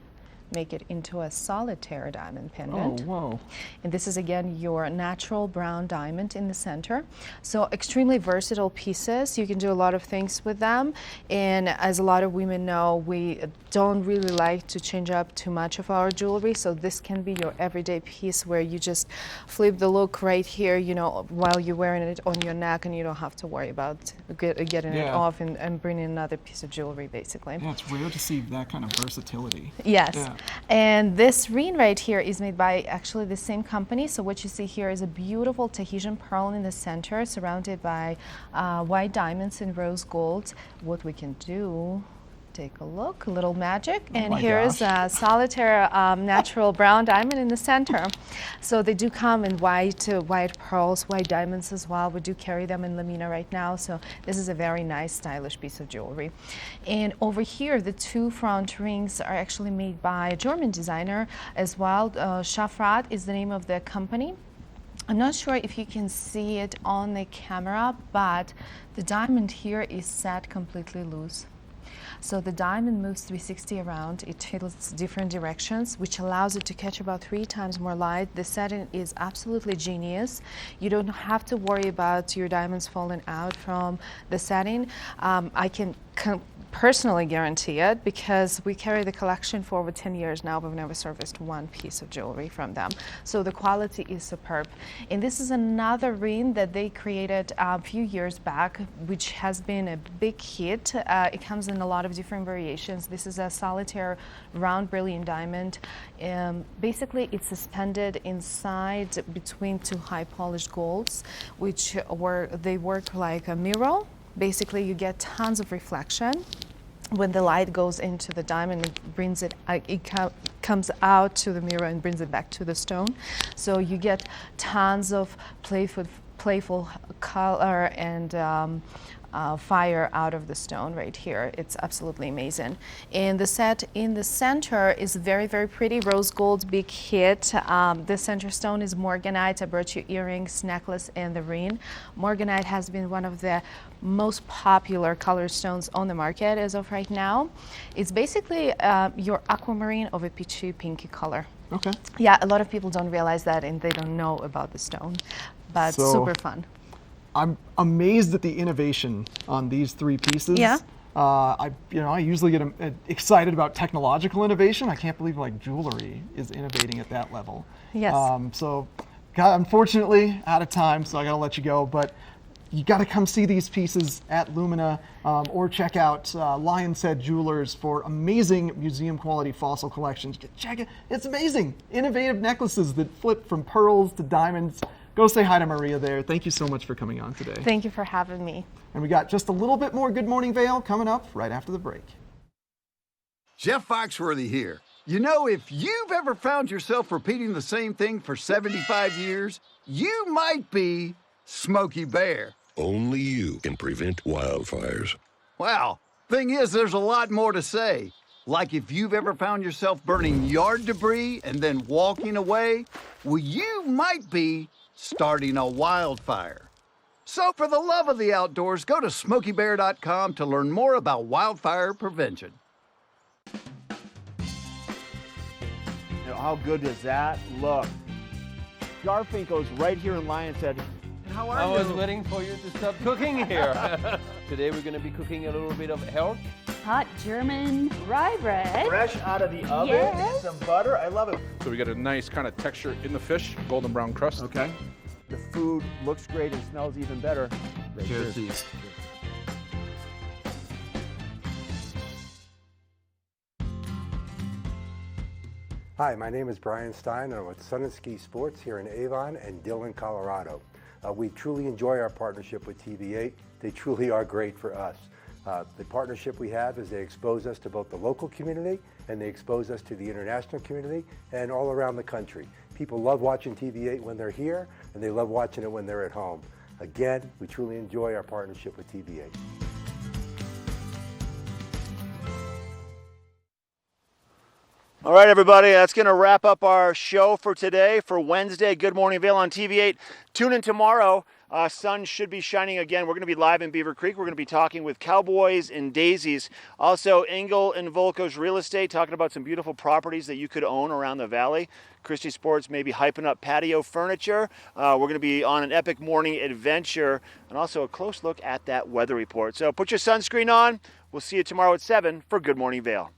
make it into a solitaire diamond pendant. Oh, whoa. And this is again your natural brown diamond in the center. So extremely versatile pieces. You can do a lot of things with them. And as a lot of women know, we don't really like to change up too much of our jewelry. So this can be your everyday piece where you just flip the look right here, you know, while you're wearing it on your neck, and you don't have to worry about getting it off and bringing another piece of jewelry, basically. Yeah, it's rare to see that kind of versatility. Yes. Yeah. And this ring right here is made by actually the same company. So what you see here is a beautiful Tahitian pearl in the center, surrounded by white diamonds and rose gold. What we can do, take a look, a little magic, and here's a solitaire natural brown diamond in the center. So they do come in white pearls, white diamonds as well. We do carry them in Lamina right now, so this is a very nice, stylish piece of jewelry. And over here, the two front rings are actually made by a German designer as well. Schaffrath is the name of the company. I'm not sure if you can see it on the camera, but the diamond here is set completely loose. So the diamond moves 360 around. It tilts different directions, which allows it to catch about 3 times more light. The setting is absolutely genius. You don't have to worry about your diamonds falling out from the setting. I can personally guarantee it because we carry the collection for over 10 years now. We've never serviced one piece of jewelry from them. So the quality is superb. And this is another ring that they created a few years back, which has been a big hit. It comes in a lot of different variations. This is a solitaire round brilliant diamond. Basically, it's suspended inside between 2 high polished golds, which they work like a mirror. Basically, you get tons of reflection. When the light goes into the diamond, it brings it comes out to the mirror and brings it back to the stone. So you get tons of playful color and fire out of the stone right here. It's absolutely amazing. And the set in the center is very, very pretty. Rose gold, big hit. The center stone is morganite. I brought you earrings, necklace, and the ring. Morganite has been one of the most popular color stones on the market as of right now. It's basically your aquamarine of a peachy pinky color. Okay. Yeah, a lot of people don't realize that and they don't know about the stone, but super fun. I'm amazed at the innovation on these 3 pieces. Yeah. I usually get excited about technological innovation. I can't believe like jewelry is innovating at that level. Yes. Unfortunately, out of time, so I gotta let you go. But you gotta come see these pieces at Lumina or check out Lion's Head Jewelers for amazing museum quality fossil collections. Check it, it's amazing. Innovative necklaces that flip from pearls to diamonds. Go say hi to Maria there. Thank you so much for coming on today. Thank you for having me. And we got just a little bit more Good Morning Vail coming up right after the break. Jeff Foxworthy here. You know, if you've ever found yourself repeating the same thing for 75 years, you might be Smokey Bear. Only you can prevent wildfires. Well, thing is, there's a lot more to say. Like if you've ever found yourself burning yard debris and then walking away, well, you might be starting a wildfire. So for the love of the outdoors, go to SmokeyBear.com to learn more about wildfire prevention. How good does that look? Garfinkel's right here in Lion's Head. How are you? I was waiting for you to stop cooking here. Today we're going to be cooking a little bit of health. Hot German rye bread. Fresh out of the oven, Yes. some butter. I love it. So we get a nice kind of texture in the fish, golden brown crust. Okay. The food looks great and smells even better. Cheers. Cheers. Hi, my name is Brian Stein, and I'm with Sun and Ski Sports here in Avon and Dillon, Colorado. We truly enjoy our partnership with TV8. They truly are great for us. The partnership we have is they expose us to both the local community and they expose us to the international community and all around the country. People love watching TV8 when they're here, and they love watching it when they're at home. Again, we truly enjoy our partnership with TV8. All right, everybody, that's going to wrap up our show for today for Wednesday. Good Morning Vail on TV8. Tune in tomorrow. Sun should be shining again. We're going to be live in Beaver Creek. We're going to be talking with Cowboys and Daisies. Also, Engel and Volko's Real Estate, talking about some beautiful properties that you could own around the valley. Christie Sports may be hyping up patio furniture. We're going to be on an epic morning adventure and also a close look at that weather report. So put your sunscreen on. We'll see you tomorrow at 7 for Good Morning Vail.